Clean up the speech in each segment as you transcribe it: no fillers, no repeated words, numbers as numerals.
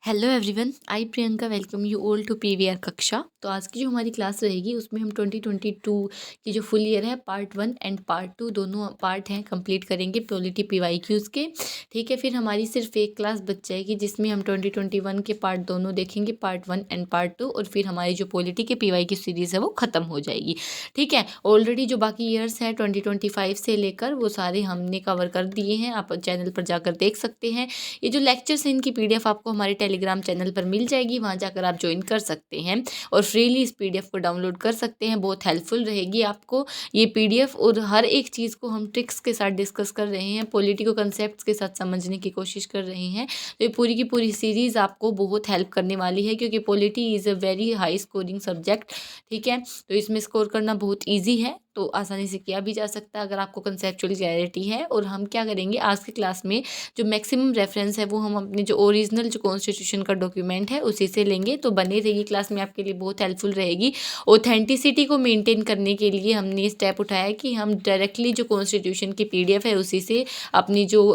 Hello everyone, I Priyanka welcome you all to PVR कक्षा। तो आज की जो हमारी क्लास रहेगी उसमें हम 2022 की जो फुल ईयर है पार्ट 1 एंड पार्ट 2 दोनों पार्ट हैं कंप्लीट करेंगे पॉलिटी पीवाईक्यूज़ के। ठीक है, फिर हमारी सिर्फ एक क्लास बच जाएगी जिसमें हम 2021 के पार्ट दोनों देखेंगे, पार्ट 1 एंड पार्ट 2, और फिर हमारी जो पॉलिटी के पीवाईक्यू सीरीज़ है वो ख़त्म हो जाएगी। ठीक है, ऑलरेडी जो बाकी ईयर्स हैं 2025 से लेकर वो सारे हमने कवर कर दिए हैं, आप चैनल पर जाकर देख सकते हैं। ये जो लेक्चर्स हैं इनकी पीडीएफ आपको हमारे टेलीग्राम चैनल पर मिल जाएगी, वहाँ जाकर आप ज्वाइन कर सकते हैं और फ्रीली इस पीडीएफ को डाउनलोड कर सकते हैं। बहुत हेल्पफुल रहेगी आपको ये पीडीएफ, और हर एक चीज़ को हम ट्रिक्स के साथ डिस्कस कर रहे हैं, पॉलिटिकल कंसेप्ट्स के साथ समझने की कोशिश कर रहे हैं। तो ये पूरी की पूरी सीरीज़ आपको बहुत हेल्प करने वाली है क्योंकि polity is a very high scoring subject. ठीक है, तो इसमें स्कोर करना बहुत ईजी है, तो आसानी से किया भी जा सकता है अगर आपको कंसेप्चुअल क्लैरिटी है। और हम क्या करेंगे आज की क्लास में, जो मैक्सिमम रेफरेंस है वो हम अपने जो ओरिजिनल जो कॉन्स्टिट्यूशन का डॉक्यूमेंट है उसी से लेंगे। तो बने रहिए, क्लास में आपके लिए बहुत हेल्पफुल रहेगी। ऑथेंटिसिटी को मेंटेन करने के लिए हमने ये स्टेप उठाया कि हम डायरेक्टली जो कॉन्स्टिट्यूशन की पीडीएफ है उसी से अपनी जो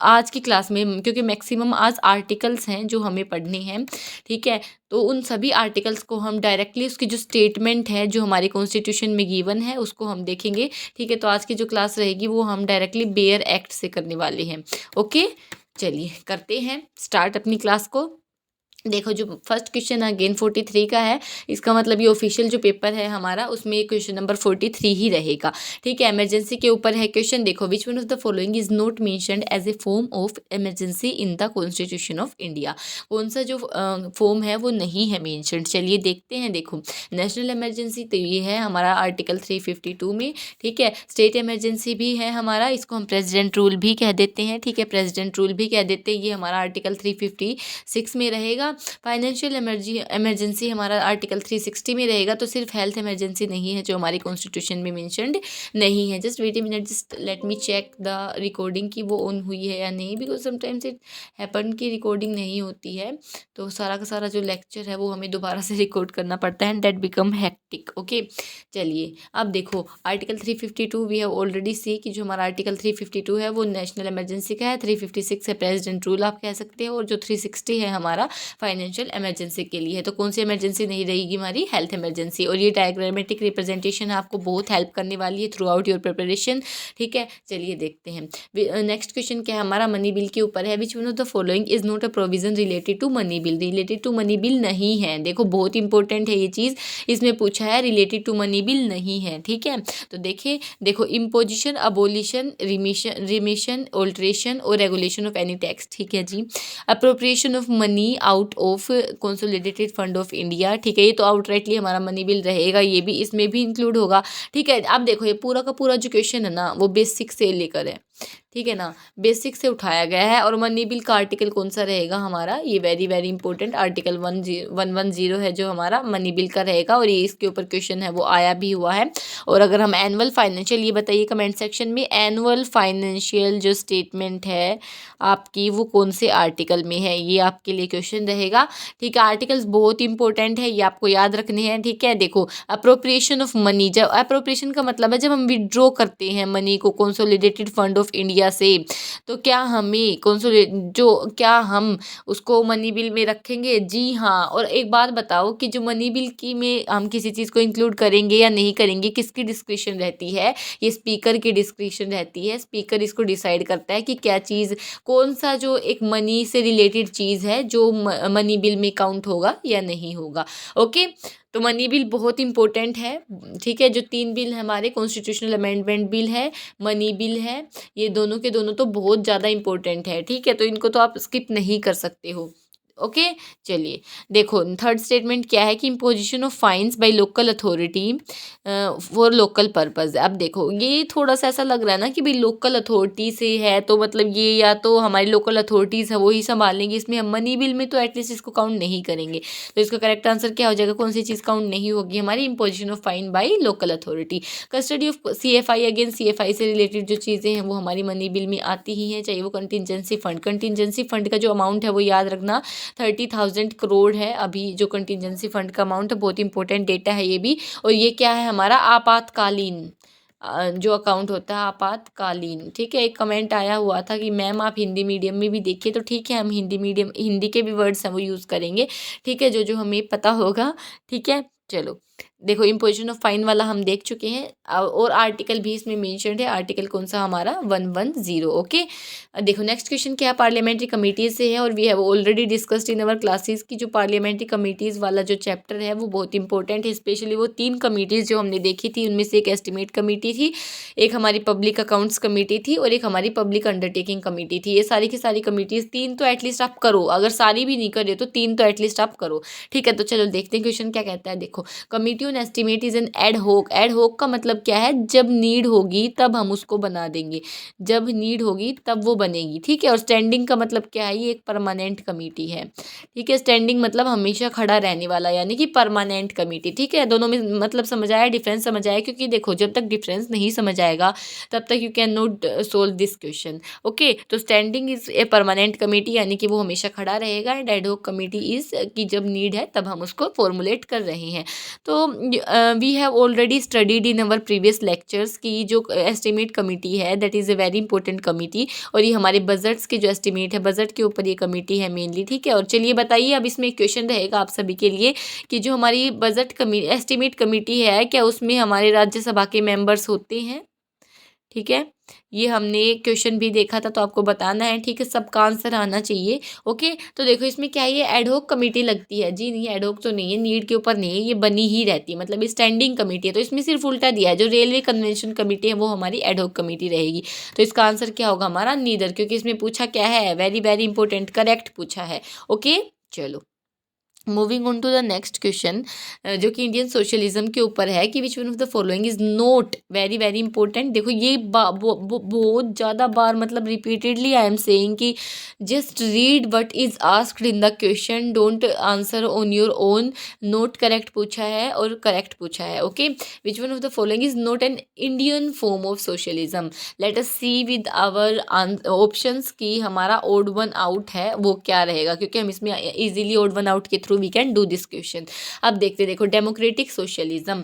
आज की क्लास में, क्योंकि मैक्सिमम आज आर्टिकल्स हैं जो हमें पढ़ने हैं। ठीक है, तो उन सभी आर्टिकल्स को हम डायरेक्टली उसकी जो स्टेटमेंट है जो हमारे कॉन्स्टिट्यूशन में गिवन है उसको हम देखेंगे। ठीक है, तो आज की जो क्लास रहेगी वो हम डायरेक्टली बेयर एक्ट से करने वाले हैं। ओके, चलिए करते हैं स्टार्ट अपनी क्लास को। देखो, जो फर्स्ट क्वेश्चन अगेन 43 का है, इसका मतलब ये ऑफिशियल जो पेपर है हमारा उसमें क्वेश्चन नंबर 43 ही रहेगा। ठीक है, इमरजेंसी के ऊपर है क्वेश्चन। देखो, which one of the following is not mentioned as a form of emergency in the constitution of India. कौन सा जो फॉर्म है वो नहीं है मेंशन्ड, चलिए देखते हैं। देखो, नेशनल इमरजेंसी तो ये है हमारा आर्टिकल 352 में। ठीक है, स्टेट इमरजेंसी भी है हमारा, इसको हम प्रेसिडेंट रूल भी कह देते हैं। ठीक है, प्रेसिडेंट रूल भी कह देते हैं, ये हमारा आर्टिकल 356 में रहेगा। फाइनेंशियल इमरजेंसी हमारा आर्टिकल 360 में रहेगा। तो सिर्फ हेल्थ इमरजेंसी नहीं है जो हमारे कॉन्स्टिट्यूशन में मेंशन्ड नहीं है। Just wait a minute, just let me check the recording की वो ऑन हुई है या नहीं, बिकॉज समटाइम्स इट हैपन की रिकॉर्डिंग नहीं होती है, तो सारा का सारा जो लेक्चर है वो हमें दोबारा से रिकॉर्ड करना पड़ता है, दैट बिकम हैक्टिक। ओके, चलिए अब देखो आर्टिकल 352 वी हैव ऑलरेडी सी कि जो हमारा आर्टिकल 352 है वो नेशनल इमरजेंसी का है। 356 है प्रेसिडेंट रूल आप कह सकते हो, और जो 360 है हमारा फाइनेंशियल इमरजेंसी के लिए है। तो कौन सी इमरजेंसी नहीं रहेगी हमारी, हेल्थ इमरजेंसी। और ये डायग्रामेटिक रिप्रेजेंटेशन आपको बहुत हेल्प करने वाली है थ्रू आउट योर प्रिपरेशन। ठीक है, चलिए देखते हैं नेक्स्ट क्वेश्चन क्या है हमारा, मनी बिल के ऊपर है। Which one of the following is not a provision related to money bill. Related to money bill नहीं है, देखो बहुत इंपॉर्टेंट है ये चीज़, इसमें पूछा है रिलेटेड टू मनी बिल नहीं है। ठीक है, तो देखिए, देखो इम्पोजिशन, अबोलिशन, रिमिशन, ऑल्ट्रेशन और रेगुलेशन ऑफ एनी टैक्स। ठीक है जी, appropriation of money out of consolidated fund of India. ठीक है, ये तो आउटराइटली हमारा मनी बिल रहेगा, ये भी इसमें भी इंक्लूड होगा। ठीक है, अब देखो ये पूरा का पूरा जो क्वेश्चन है ना वो बेसिक से लेकर है। ठीक है ना, बेसिक से उठाया गया है। और मनी बिल का आर्टिकल कौन सा रहेगा हमारा, ये वेरी वेरी इंपॉर्टेंट आर्टिकल 110 है जो हमारा मनी बिल का रहेगा, और ये इसके ऊपर क्वेश्चन है वो आया भी हुआ है। और अगर हम एनुअल फाइनेंशियल, ये बताइए कमेंट सेक्शन में, एनुअल फाइनेंशियल जो स्टेटमेंट है आपकी वो कौन से आर्टिकल में है, ये आपके लिए क्वेश्चन रहेगा। ठीक है, आर्टिकल्स बहुत इंपॉर्टेंट है, ये आपको याद रखने हैं। ठीक है, देखो अप्रोप्रिएशन ऑफ मनी, जब अप्रोप्रिएशन का मतलब है जब हम विड्रॉ करते हैं मनी को कंसोलिडेटेड फंड ऑफ इंडिया से, तो क्या हमें क्या हम उसको मनी बिल में रखेंगे? जी हाँ। और एक बात बताओ कि जो मनी बिल की में हम किसी चीज़ को इंक्लूड करेंगे या नहीं करेंगे, किसकी डिस्क्रिप्शन रहती है? ये स्पीकर की डिस्क्रिप्शन रहती है। स्पीकर इसको डिसाइड करता है कि क्या चीज़, कौन सा जो एक मनी से रिलेटेड चीज़ है जो मनी बिल में काउंट होगा या नहीं होगा। ओके, तो मनी बिल बहुत इंपॉर्टेंट है। ठीक है, जो 3 बिल हमारे कॉन्स्टिट्यूशनल अमेंडमेंट बिल है, मनी बिल है, ये दोनों के दोनों तो बहुत ज़्यादा इंपॉर्टेंट है। ठीक है, तो इनको तो आप स्किप नहीं कर सकते हो। ओके, चलिए देखो थर्ड स्टेटमेंट क्या है कि imposition of fines by local authority for local purpose. अब देखो ये थोड़ा सा ऐसा लग रहा है ना कि भाई लोकल अथॉरिटी से है, तो मतलब ये या तो हमारी लोकल अथॉरिटीज़ है वो ही संभालेंगे, इसमें हम मनी बिल में तो एटलीस्ट इसको काउंट नहीं करेंगे। तो इसका करेक्ट आंसर क्या हो जाएगा, कौन सी चीज़ काउंट नहीं होगी हमारी, imposition of fine by local authority. Custody of CFI, again CFI से रिलेटेड जो चीज़ें हैं वो हमारी मनी बिल में आती ही हैं, चाहे वो कंटिजेंसी फंड। कंटिजेंसी फंड का जो अमाउंट है वो याद रखना 30,000 करोड़ है अभी जो कंटिजेंसी फंड का अमाउंट है, बहुत इंपॉर्टेंट डेटा है ये भी। और ये क्या है हमारा, आपातकालीन जो अकाउंट होता है आपातकालीन। ठीक है, एक कमेंट आया हुआ था कि मैम आप हिंदी मीडियम में भी देखिए, तो ठीक है हम हिंदी के भी वर्ड्स हैं वो यूज़ करेंगे। ठीक है, जो जो हमें पता होगा। ठीक है, चलो देखो इम्पोजिशन ऑफ फाइन वाला हम देख चुके हैं, और आर्टिकल भी इसमें मेंशन्ड है। आर्टिकल कौन सा हमारा 110। ओके, देखो नेक्स्ट क्वेश्चन क्या है, पार्लियामेंट्री कमिटीज से है, और we have already discussed in our classes की जो पार्लियामेंट्री कमिटीज़ वाला जो चैप्टर है वो बहुत इंपॉर्टेंट है। स्पेशली वो 3 कमिटीज़ जो हमने देखी थी, उनमें से एक एस्टिमेट कमेटी थी, एक हमारी पब्लिक अकाउंट्स कमेटी थी, और एक हमारी पब्लिक अंडरटेकिंग कमेटी थी। ये सारी की सारी कमिटीज़ 3 तो एटलीस्ट आप करो, अगर सारी भी नहीं करे तो 3 तो एटलीस्ट आप करो। ठीक है, तो चलो देखते हैं क्वेश्चन क्या कहता है। देखो, committee on estimate is an ad hoc. Ad hoc का मतलब क्या है, जब नीड होगी तब हम उसको बना देंगे, जब नीड होगी तब वो बनेगी। ठीक है, और स्टैंडिंग का मतलब क्या है, ये एक परमानेंट कमेटी है। ठीक है, स्टैंडिंग मतलब हमेशा खड़ा रहने वाला, यानी कि परमानेंट कमेटी। ठीक है, दोनों में मतलब समझ आया, डिफरेंस समझ आया, क्योंकि देखो जब तक डिफरेंस नहीं समझ आएगा तब तक you can not solve this question. Okay, तो standing is a permanent committee, यानी कि वो हमेशा खड़ा रहेगा, and ad hoc committee is कि जब नीड है तब हम उसको फॉर्मुलेट कर रहे हैं। तो we have already studied in our previous lectures की जो एस्टिमेट कमेटी है that is a very important committee, और ये हमारे बजट्स के जो एस्टिमेट है, बजट के ऊपर ये कमेटी है मेनली। ठीक है, और चलिए बताइए, अब इसमें एक क्वेश्चन रहेगा आप सभी के लिए कि जो हमारी बजट एस्टिमेट कमेटी है, क्या उसमें हमारे राज्यसभा के मेंबर्स होते हैं? ठीक है, ये हमने क्वेश्चन भी देखा था, तो आपको बताना है। ठीक है, सबका आंसर आना चाहिए। ओके, तो देखो इसमें क्या है, ये एडहॉक कमेटी लगती है जी, नहीं एडहॉक तो नहीं है, नीड के ऊपर नहीं है, ये बनी ही रहती है, मतलब स्टैंडिंग कमेटी है। तो इसमें सिर्फ उल्टा दिया है, जो रेलवे कन्वेंशन कमेटी है वो हमारी एडहॉक कमेटी रहेगी। तो इसका आंसर क्या होगा हमारा, नीदर, क्योंकि इसमें पूछा क्या है, वेरी वेरी इंपॉर्टेंट, करेक्ट पूछा है। ओके, चलो moving on to the next question, जो कि इंडियन सोशलिज्म के ऊपर है कि which one of the following is not, very very important. देखो ये बहुत ज़्यादा बार, मतलब रिपीटेडली आई एम सेइंग कि just read what is asked in the question, don't answer on your own. Not correct पूछा है और करेक्ट पूछा है। Okay, which one of the following is not an Indian form of socialism. Let us see with our options की हमारा odd one out है वो क्या रहेगा, क्योंकि हम इसमें इजीली ओड वन आउट के through we can do this question. अब देखते, देखो डेमोक्रेटिक सोशलिज्म।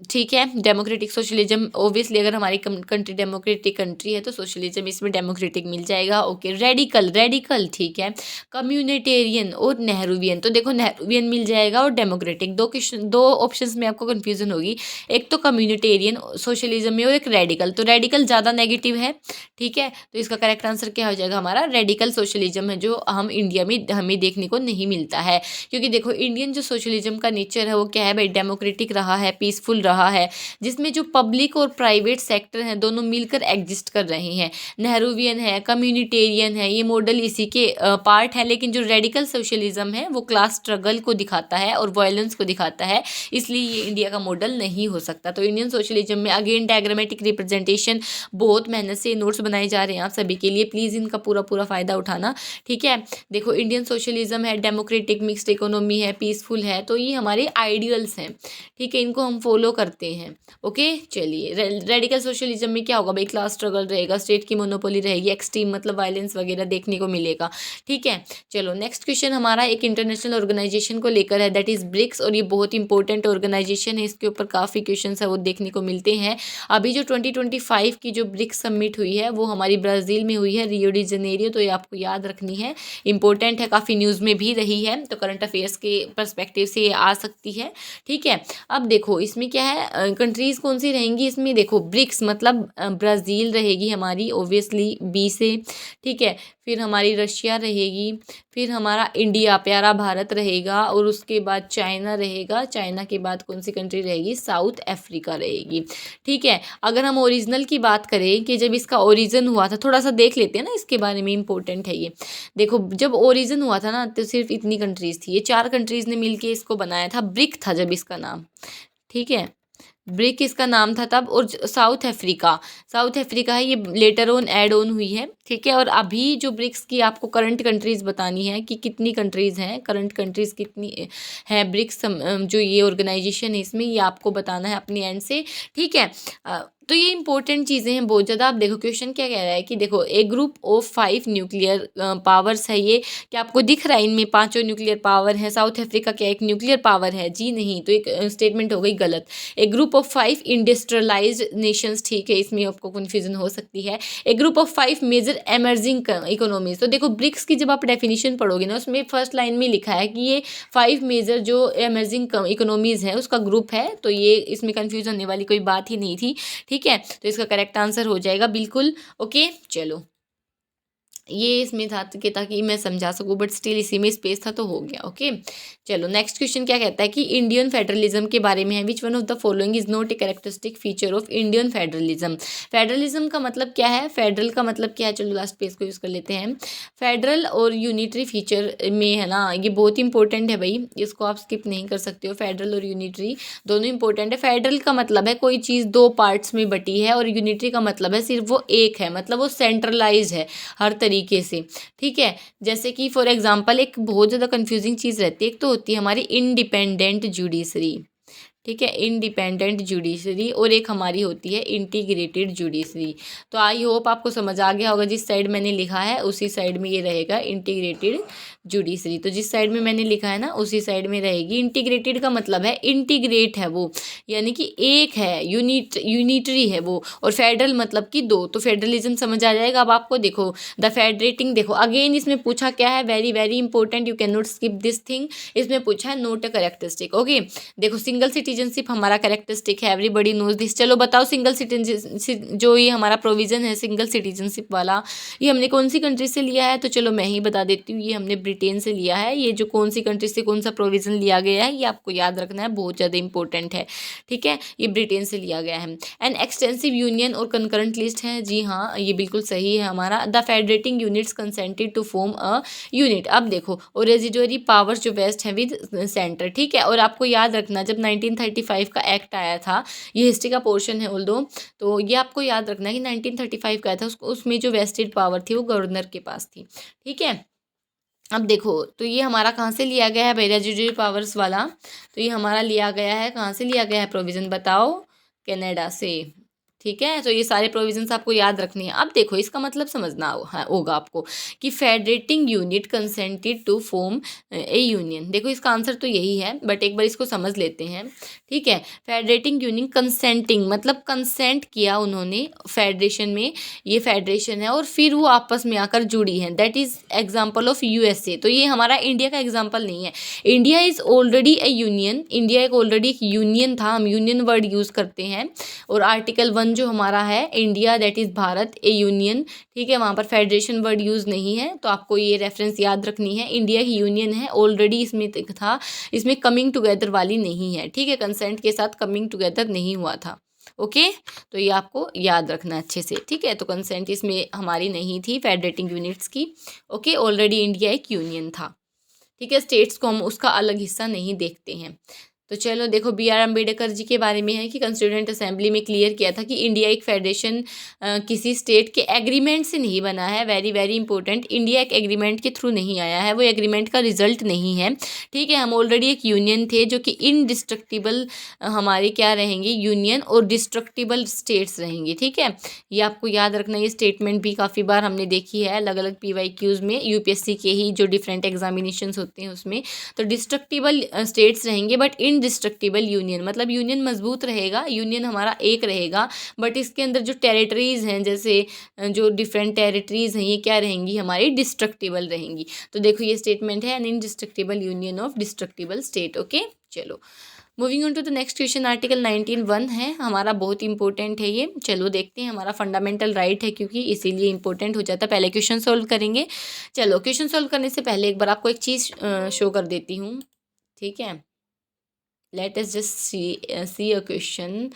ठीक है, डेमोक्रेटिक सोशलिज्म ऑब्वियसली अगर हमारी कंट्री डेमोक्रेटिक कंट्री है तो सोशलिज्म इसमें डेमोक्रेटिक मिल जाएगा। ओके, रेडिकल, रेडिकल ठीक है, कम्युनिटेरियन और नेहरूवियन। तो देखो नेहरूवियन मिल जाएगा और डेमोक्रेटिक, दो ऑप्शंस में आपको कंफ्यूजन होगी, एक तो कम्युनिटेरियन सोशलिज्म में और एक रेडिकल। तो रेडिकल ज़्यादा नेगेटिव है। ठीक है, तो इसका करेक्ट आंसर क्या हो जाएगा हमारा, रेडिकल सोशलिज्म है, जो हम इंडिया में हमें देखने को नहीं मिलता है। क्योंकि देखो इंडियन जो सोशलिज्म का नेचर है वो क्या है भाई, डेमोक्रेटिक रहा है, पीसफुल रहा है, जिसमें जो पब्लिक और प्राइवेट सेक्टर हैं दोनों मिलकर एग्जिस्ट कर रहे हैं। नेहरूवियन है, कम्युनिटेरियन है, ये मॉडल इसी के पार्ट है। लेकिन जो रेडिकल सोशलिज्म है वो क्लास स्ट्रगल को दिखाता है और वायलेंस को दिखाता है, इसलिए ये इंडिया का मॉडल नहीं हो सकता। तो इंडियन सोशलिज्म में अगेन डायग्रामेटिक रिप्रेजेंटेशन, बहुत मेहनत से नोट्स बनाए जा रहे हैं आप सभी के लिए, प्लीज़ इनका पूरा पूरा फ़ायदा उठाना। ठीक है, देखो इंडियन सोशलिज्म है, डेमोक्रेटिक, मिक्स्ड इकोनॉमी है, पीसफुल है, तो ये हमारे आइडियल्स हैं। ठीक है, इनको हम फॉलो करते हैं। ओके, चलिए रेडिकल सोशलिज्म में क्या होगा भाई, क्लास स्ट्रगल रहेगा, स्टेट की मोनोपोली रहेगी, एक्सट्रीम मतलब वायलेंस वगैरह देखने को मिलेगा। ठीक है, चलो नेक्स्ट क्वेश्चन हमारा एक इंटरनेशनल ऑर्गेनाइजेशन को लेकर है, दैट इज़ ब्रिक्स, और ये बहुत इंपॉर्टेंट ऑर्गेनाइजेशन है, इसके ऊपर काफ़ी क्वेश्चन है वो देखने को मिलते हैं। अभी जो 2025 की जो ब्रिक्स समिट हुई है वो हमारी ब्राज़ील में हुई है, रियो डी जनेरियो, तो ये आपको याद रखनी है, इंपॉर्टेंट है, काफ़ी न्यूज़ में भी रही है, तो करंट अफेयर्स के पर्सपेक्टिव से ये आ सकती है। ठीक है, अब देखो इसमें क्या है, कंट्रीज़ कौन सी रहेंगी इसमें, देखो ब्रिक्स मतलब ब्राज़ील रहेगी हमारी ऑब्वियसली बी से। ठीक है, फिर हमारी रशिया रहेगी, फिर हमारा इंडिया प्यारा भारत रहेगा, और उसके बाद चाइना रहेगा, चाइना के बाद कौन सी कंट्री रहेगी, साउथ अफ्रीका रहेगी। ठीक है, अगर हम ओरिजिनल की बात करें कि जब इसका ओरिजिन हुआ था, थोड़ा सा देख लेते हैं ना इसके बारे में, इंपॉर्टेंट है ये। देखो जब ओरिजिन हुआ था ना तो सिर्फ इतनी कंट्रीज़ थी, ये 4 कंट्रीज़ ने मिलके इसको बनाया था, ब्रिक था जब इसका नाम। ठीक है, ब्रिक इसका नाम था तब, और साउथ अफ्रीका, साउथ अफ्रीका है, ये लेटर ऑन ऐड ऑन हुई है। ठीक है, और अभी जो ब्रिक्स की आपको करंट कंट्रीज़ बतानी है कि कितनी कंट्रीज़ हैं, करंट कंट्रीज़ कितनी हैं ब्रिक्स जो ये ऑर्गेनाइजेशन है इसमें, ये आपको बताना है अपनी एंड से। ठीक है, तो ये इंपॉर्टेंट चीज़ें हैं बहुत ज़्यादा। आप देखो क्वेश्चन क्या कह रहा है कि देखो ए ग्रुप ऑफ 5 न्यूक्लियर पावर्स है ये, क्या आपको दिख रहा है इनमें पांचों न्यूक्लियर पावर है? साउथ अफ्रीका क्या एक न्यूक्लियर पावर है? जी नहीं, तो एक स्टेटमेंट हो गई गलत। A group of 5 industrialised nations, ठीक है, इसमें आपको कन्फ्यूजन हो सकती है। A group of 5 major emerging economies, तो देखो ब्रिक्स की जब आप डेफिनेशन पढ़ोगे ना, उसमें फर्स्ट लाइन में लिखा है कि ये 5 मेजर जो एमर्जिंग इकोनॉमीज है उसका ग्रुप है, तो ये इसमें कन्फ्यूज होने वाली कोई बात ही नहीं थी, ठीक है। तो इसका करेक्ट आंसर हो जाएगा बिल्कुल। ओके चलो, ये इसमें था कि ताकि मैं समझा सकूँ, बट स्टिल इसी में स्पेस था तो हो गया। ओके चलो, नेक्स्ट क्वेश्चन क्या कहता है कि इंडियन फेडरलिज्म के बारे में है। Which one of the following is not a characteristic feature of Indian federalism. Federalism का मतलब क्या है? फेडरल का मतलब क्या है? चलो लास्ट पेज को यूज़ कर लेते हैं। फेडरल और यूनिटरी फीचर में है ना, ये बहुत इंपॉर्टेंट है भाई, इसको आप स्किप नहीं कर सकते हो। फेडरल और यूनिटरी दोनों इंपॉर्टेंट है। फेडरल का मतलब है कोई चीज़ दो पार्ट्स में बटी है, और यूनिटरी का मतलब है सिर्फ वो एक है, मतलब वो सेंट्रलाइज है हर तरीके से, ठीक है। जैसे कि फॉर एग्जांपल एक बहुत ज़्यादा कंफ्यूजिंग चीज़ रहती है, एक तो होती है हमारी इंडिपेंडेंट जुडिशरी, ठीक है, इंडिपेंडेंट जुडिशरी, और एक हमारी होती है इंटीग्रेटेड जुडिशरी। तो आई होप आपको समझ आ गया होगा, जिस साइड मैंने लिखा है उसी साइड में ये रहेगा इंटीग्रेटेड जुडिशरी। तो जिस साइड में मैंने लिखा है ना उसी साइड में रहेगी। इंटीग्रेटेड का मतलब है इंटीग्रेट है वो, यानी कि एक है, यूनिटरी है वो, और फेडरल मतलब कि दो। तो फेडरलिज्म समझ आ जाएगा। अब आपको देखो द फेडरेटिंग, देखो अगेन इसमें पूछा क्या है, very very important, you can not skip this thing. इसमें पूछा है नोट अ कैरेक्टरिस्टिक। ओके देखो, सिंगल सिटीजनशिप हमारा कैरेक्टरिस्टिक है, एवरीबडी नोज दिस। चलो बताओ, सिंगल सिटीजनशिप जो ये हमारा प्रोविजन है सिंगल सिटीजनशिप वाला, ये हमने कौन सी कंट्री से लिया है? तो चलो मैं ही बता देती हूँ, ये हमने ब्रिटेन से लिया है। ये जो कौन सी कंट्री से कौन सा प्रोविजन लिया गया है ये आपको याद रखना है, बहुत ज़्यादा इंपॉर्टेंट है, ठीक है। ये ब्रिटेन से लिया गया है। एन एक्सटेंसिव यूनियन और कंकरेंट लिस्ट है, जी हाँ ये बिल्कुल सही है हमारा। The federating units consented to form a unit. अब देखो, और रेजिडुअरी पावर्स जो वेस्ट है विद सेंटर, ठीक है। और आपको याद रखना, जब 1935 का एक्ट आया था, ये हिस्ट्री का पोर्शन है ऑल्दो, तो ये आपको याद रखना है कि 1935 का आया था, उसमें जो वेस्टेड पावर थी वो गवर्नर के पास थी, ठीक है। अब देखो, तो ये हमारा कहाँ से लिया गया है भाई, रेजिडुअरी पावर्स वाला, तो ये हमारा लिया गया है, कहाँ से लिया गया है प्रोविज़न बताओ? कनाडा से, ठीक है। तो ये सारे प्रोविजंस आपको याद रखनी है। अब देखो इसका मतलब समझना होगा आपको कि federating unit consented to form a union. देखो इसका आंसर तो यही है, बट एक बार इसको समझ लेते हैं, ठीक है। फेडरेटिंग यूनियन कंसेंटिंग मतलब कंसेंट किया उन्होंने फेडरेशन में, ये फेडरेशन है, और फिर वो आपस में आकर जुड़ी है, that is example of USA. तो ये हमारा इंडिया का एग्जाम्पल नहीं है, India is already A union, India एक ऑलरेडी एक यूनियन था, हम यूनियन वर्ड यूज़ करते हैं। और आर्टिकल 1 जो हमारा है India that is Bharat A union, ठीक है, वहाँ पर फेडरेशन वर्ड यूज़ नहीं है, तो आपको ये रेफरेंस याद रखनी है। इंडिया की यूनियन है ऑलरेडी, इसमें था, इसमें कमिंग टुगेदर वाली नहीं है, ठीक है, कंसेंट के साथ कमिंग टुगेदर नहीं हुआ था। ओके तो ये आपको याद रखना अच्छे से, ठीक है। तो कंसेंट इसमें हमारी नहीं थी फेडरेटिंग यूनिट्स की। ओके ऑलरेडी इंडिया एक यूनियन था, ठीक है। स्टेट्स को हम उसका अलग हिस्सा नहीं देखते हैं। तो चलो देखो, बी आर अम्बेडकर जी के बारे में है कि कंस्टिट्यूएंट असेंबली में क्लियर किया था कि इंडिया एक फेडरेशन किसी स्टेट के एग्रीमेंट से नहीं बना है। वेरी वेरी इंपॉर्टेंट, इंडिया एक एग्रीमेंट के थ्रू नहीं आया है, वो एग्रीमेंट का रिजल्ट नहीं है, ठीक है। हम ऑलरेडी एक यूनियन थे जो कि इनडिस्ट्रक्टिबल हमारे क्या रहेंगे, यूनियन, और डिस्ट्रक्टिबल स्टेट्स रहेंगे, ठीक है। ये आपको याद रखना, ये स्टेटमेंट भी काफ़ी बार हमने देखी है अलग अलग PYQs में, यूपीएससी के ही जो डिफरेंट एग्जामिनेशंस होते हैं उसमें। तो डिस्ट्रक्टिबल स्टेट्स रहेंगे बट इनडिस्ट्रक्टिबल यूनियन, मतलब यूनियन मजबूत रहेगा, यूनियन हमारा एक रहेगा, बट इसके अंदर जो टेरिटरीज़ हैं, जैसे जो डिफरेंट टेरिटरीज़ हैं, ये क्या रहेंगी, हमारी डिस्ट्रक्टिबल रहेंगी। तो देखो ये स्टेटमेंट है, an indestructible union of destructible state. Okay चलो, moving on to the next question, article 19(1) है हमारा, बहुत इंपॉर्टेंट है ये। चलो देखते हैं, हमारा फंडामेंटल राइट है क्योंकि इसीलिए इंपॉर्टेंट हो जाता है। पहले क्वेश्चन सॉल्व करेंगे। चलो क्वेश्चन सॉल्व करने से पहले एक बार आपको एक चीज़ शो कर देती हूँ, ठीक है। Late us just C a question.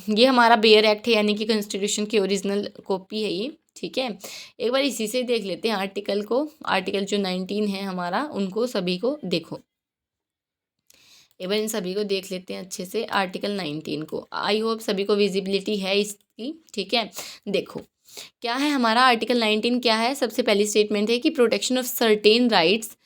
ये हमारा बेयर एक्ट है, यानी कि कॉन्स्टिट्यूशन की ओरिजिनल कॉपी है ये, ठीक है। एक बार इसी से देख लेते हैं आर्टिकल को, आर्टिकल जो 19 है हमारा, उनको सभी को देखो, एक बार इन सभी को देख लेते हैं अच्छे से, आर्टिकल 19 को। आई होप सभी को विजिबिलिटी है इसकी, ठीक है। देखो क्या है हमारा आर्टिकल 19, क्या है, सबसे पहली स्टेटमेंट है कि protection of certain rights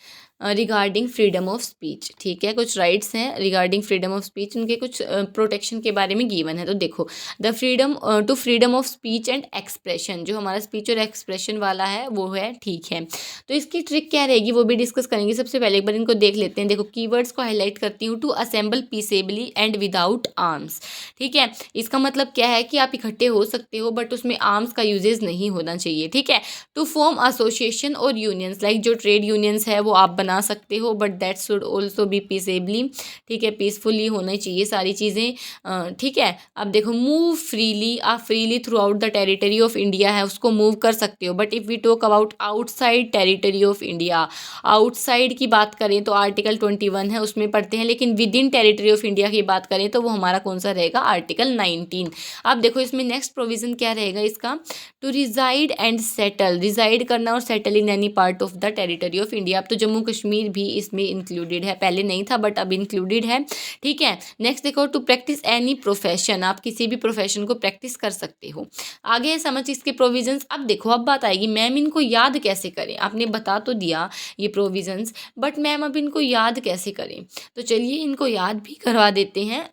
regarding freedom of speech, ठीक है, कुछ राइट्स हैं रिगार्डिंग फ्रीडम ऑफ स्पीच, उनके कुछ प्रोटेक्शन के बारे में गिवन है। तो देखो, the freedom of speech and expression, जो हमारा स्पीच और एक्सप्रेशन वाला है वो है, ठीक है। तो इसकी ट्रिक क्या रहेगी वो भी डिस्कस करेंगे। सबसे पहले एक बार इनको देख लेते हैं। देखो, कीवर्ड्स को हाईलाइट करती हूँ, to assemble peaceably and without arms, ठीक है। इसका मतलब क्या है कि आप इकट्ठे हो सकते हो बट उसमें आर्म्स का यूजेस नहीं होना चाहिए, ठीक है। टू फॉर्म एसोसिएशन और यूनियंस, लाइक जो ट्रेड यूनियंस है वो आप बना सकते हो but that should also be peaceably, ठीक है, पीसफुली होना चाहिए सारी चीज़ें, ठीक है। अब देखो, मूव फ्रीली, आप freely throughout the territory of India है उसको मूव कर सकते हो, but if we talk about outside territory of India, outside की बात करें तो आर्टिकल 21 है उसमें पढ़ते हैं, लेकिन with in territory of India की बात करें तो वो हमारा कौन सा रहेगा, आर्टिकल 19। अब देखो इसमें नेक्स्ट प्रोविजन क्या रहेगा इसका, to reside and settle, reside करना और settle in any part of the territory of India. अब तो जम्मू कश्मीर भी इसमें इंक्लूडेड है, पहले नहीं था बट अब इंक्लूडेड है, ठीक है। नेक्स्ट देखो, टू प्रैक्टिस एनी प्रोफेशन, आप किसी भी प्रोफेशन को प्रैक्टिस कर सकते हो। आगे है समझ इसके प्रोविजंस। अब देखो, अब बात आएगी मैम इनको याद कैसे करें, आपने बता तो दिया ये प्रोविजंस, बट मैम अब इनको याद कैसे करें, तो चलिए इनको याद भी करवा देते हैं।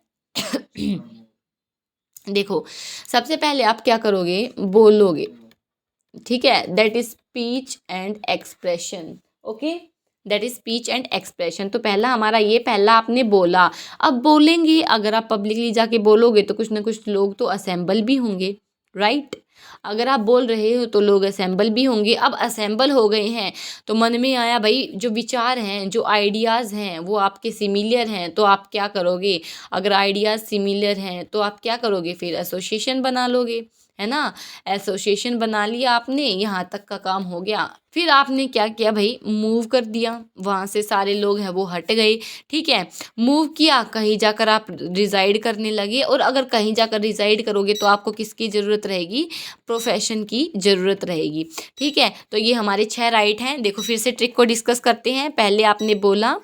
देखो, सबसे पहले आप क्या करोगे, बोलोगे, ठीक है, that is speech and expression, okay, that is speech and expression. तो पहला हमारा ये, पहला आपने बोला। अब बोलेंगे, अगर आप पब्लिकली जाके बोलोगे तो कुछ ना कुछ लोग तो असेंबल भी होंगे, राइट। अगर आप बोल रहे हो तो लोग असेंबल भी होंगे। अब असेंबल हो गए हैं तो मन में आया भाई, जो विचार हैं, जो आइडियाज़ हैं वो आपके सिमिलर हैं, तो आप क्या करोगे, अगर आइडियाज़ सिमिलर हैं तो आप क्या करोगे, फिर एसोसिएशन बना लोगे, है ना। एसोसिएशन बना लिया आपने, यहाँ तक का काम हो गया। फिर आपने क्या किया भाई, मूव कर दिया, वहाँ से सारे लोग हैं वो हट गए, ठीक है। मूव किया, कहीं जाकर आप रिजाइड करने लगे, और अगर कहीं जाकर रिजाइड करोगे तो आपको किसकी ज़रूरत रहेगी, प्रोफेशन की ज़रूरत रहेगी, ठीक है। तो ये हमारे 6 राइट हैं। देखो फिर से ट्रिक को डिस्कस करते हैं। पहले आपने बोला,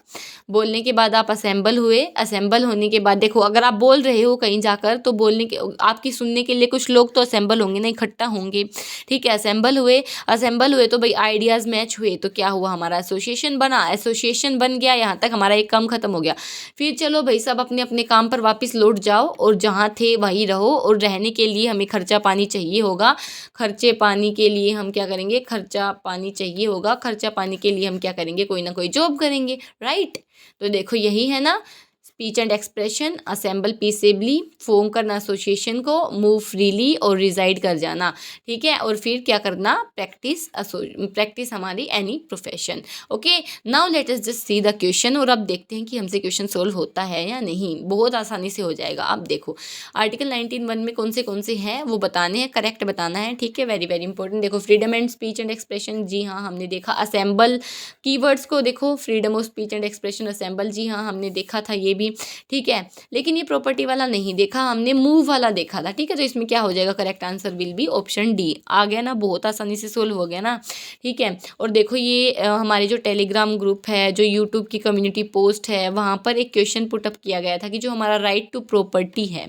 बोलने के बाद आप असेंबल हुए, असेंबल होने के बाद देखो, अगर आप बोल रहे हो कहीं जाकर तो बोलने के, आपकी सुनने के लिए कुछ लोग तो असेंबल होंगे ना, इकट्ठा होंगे, ठीक है। असेंबल हुए, असेंबल हुए तो भाई आइडियाज़ मैच हुए, तो क्या हुआ, हमारा एसोसिएशन बना, एसोसिएशन बन गया, यहाँ तक हमारा एक काम खत्म हो गया। फिर चलो भाई सब अपने अपने काम पर वापस लौट जाओ और जहाँ थे वहीं रहो, और रहने के लिए हमें खर्चा पानी चाहिए होगा, खर्चे पानी के लिए हम क्या करेंगे, खर्चा पानी चाहिए होगा, खर्चा पानी के लिए हम क्या करेंगे, कोई ना कोई जॉब करेंगे, राइट। तो देखो यही है ना, speech and expression, assemble peaceably, form करना एसोसिएशन को, मूव फ्रीली और रिजाइड कर जाना, ठीक है। और फिर क्या करना, प्रैक्टिस हमारी any profession, okay. Now let us just see the question, और अब देखते हैं कि हमसे क्वेश्चन सोल्व होता है या नहीं। बहुत आसानी से हो जाएगा। अब देखो, आर्टिकल 19(1) में कौन से हैं वो बताने हैं, करेक्ट बताना है, ठीक है, वेरी वेरी इंपॉर्टेंट। देखो, freedom and speech and expression, जी हाँ हमने देखा। असेंबल, कीवर्ड्स को देखो, freedom of speech and expression, assemble, जी हाँ हमने देखा था ये भी, ठीक है। लेकिन ये प्रॉपर्टी वाला नहीं देखा हमने, मूव वाला देखा था, ठीक है। तो इसमें क्या हो जाएगा, correct answer will be option D. आ गया ना, बहुत आसानी से सोल्व हो गया ना, ठीक है। और देखो ये हमारे जो टेलीग्राम ग्रुप है, जो यूट्यूब की कम्युनिटी पोस्ट है, वहाँ पर एक क्वेश्चन पुटअप किया गया था कि जो हमारा राइट टू प्रॉपर्टी है,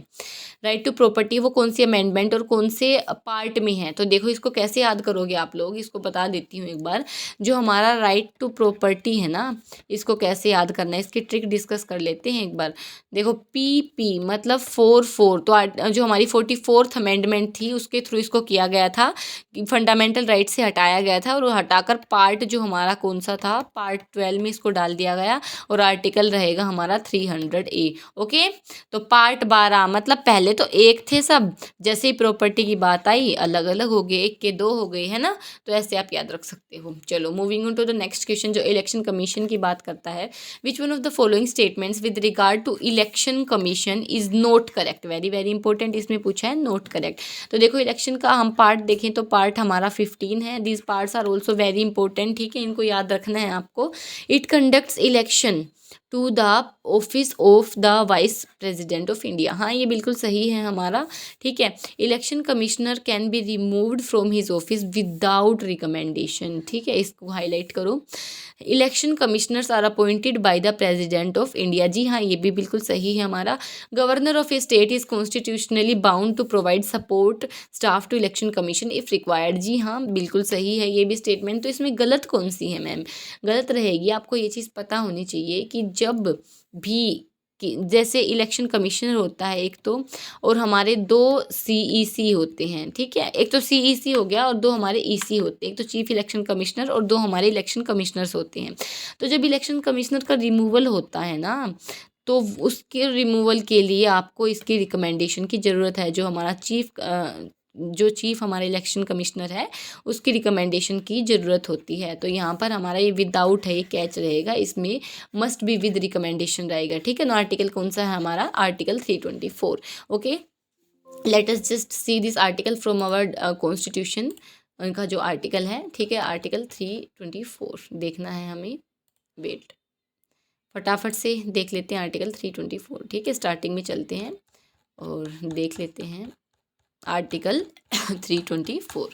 राइट टू प्रॉपर्टी, वो कौन सी अमेंडमेंट और कौन से पार्ट में है। तो देखो इसको कैसे याद करोगे आप लोग, इसको बता देती हूँ एक बार। जो हमारा राइट टू प्रॉपर्टी है ना, इसको कैसे याद करना है, इसकी ट्रिक डिस्कस कर लेते हैं एक बार। देखो, पी मतलब 4 तो जो हमारी 44th अमेंडमेंट थी उसके थ्रू इसको किया गया था, फंडामेंटल राइट से हटाया गया था, और हटाकर पार्ट जो हमारा कौन सा था, पार्ट 12 में इसको डाल दिया गया, और आर्टिकल रहेगा हमारा 300A, ओके। तो पार्ट 12 मतलब पहले तो एक थे सब, जैसे ही प्रॉपर्टी की बात आई अलग अलग हो गए, एक के 2 हो गए, है ना। तो ऐसे आप याद रख सकते हो। चलो moving on to the next question, जो इलेक्शन कमीशन की बात करता है। Which one of the following statements with regard to election commission is not correct, very very important, इसमें पूछा है नॉट करेक्ट। तो देखो इलेक्शन का हम पार्ट देखें तो पार्ट हमारा 15 है। These parts are also very important, ठीक है, इनको याद रखना है आपको। It conducts election, to the office of the vice president of India. हाँ, ये बिल्कुल सही है हमारा। ठीक है, election commissioner can be removed from his office without recommendation. ठीक है, इसको हाईलाइट करो। Election commissioners are appointed by the president of India. जी हाँ, ये भी बिल्कुल सही है हमारा। Governor of a state is constitutionally bound to provide support staff to election commission if required. जी हाँ, बिल्कुल सही है ये भी स्टेटमेंट। तो इसमें गलत कौन सी है मैम? गलत रहेगी, आपको ये चीज़ पता होनी चाहिए कि जब भी कि जैसे इलेक्शन कमिश्नर होता है एक तो, और हमारे दो सीईसी होते हैं। ठीक है, एक तो सीईसी हो गया और दो हमारे ईसी होते हैं। एक तो चीफ इलेक्शन कमिश्नर और दो हमारे इलेक्शन कमिश्नर्स होते हैं। तो जब इलेक्शन कमिश्नर का रिमूवल होता है ना, तो उसके रिमूवल के लिए आपको इसकी रिकमेंडेशन की ज़रूरत है। जो चीफ हमारे इलेक्शन कमिश्नर है उसकी रिकमेंडेशन की ज़रूरत होती है। तो यहाँ पर हमारा ये विदाउट है, ये कैच रहेगा, इसमें मस्ट बी विद रिकमेंडेशन रहेगा। ठीक है ना। आर्टिकल कौन सा है हमारा? Article 324। Okay, let us just see this article from our constitution. उनका जो आर्टिकल है, ठीक है, आर्टिकल 324 देखना है हमें। वेट, फटाफट से देख लेते हैं आर्टिकल 324। ठीक है, स्टार्टिंग में चलते हैं और देख लेते हैं आर्टिकल 324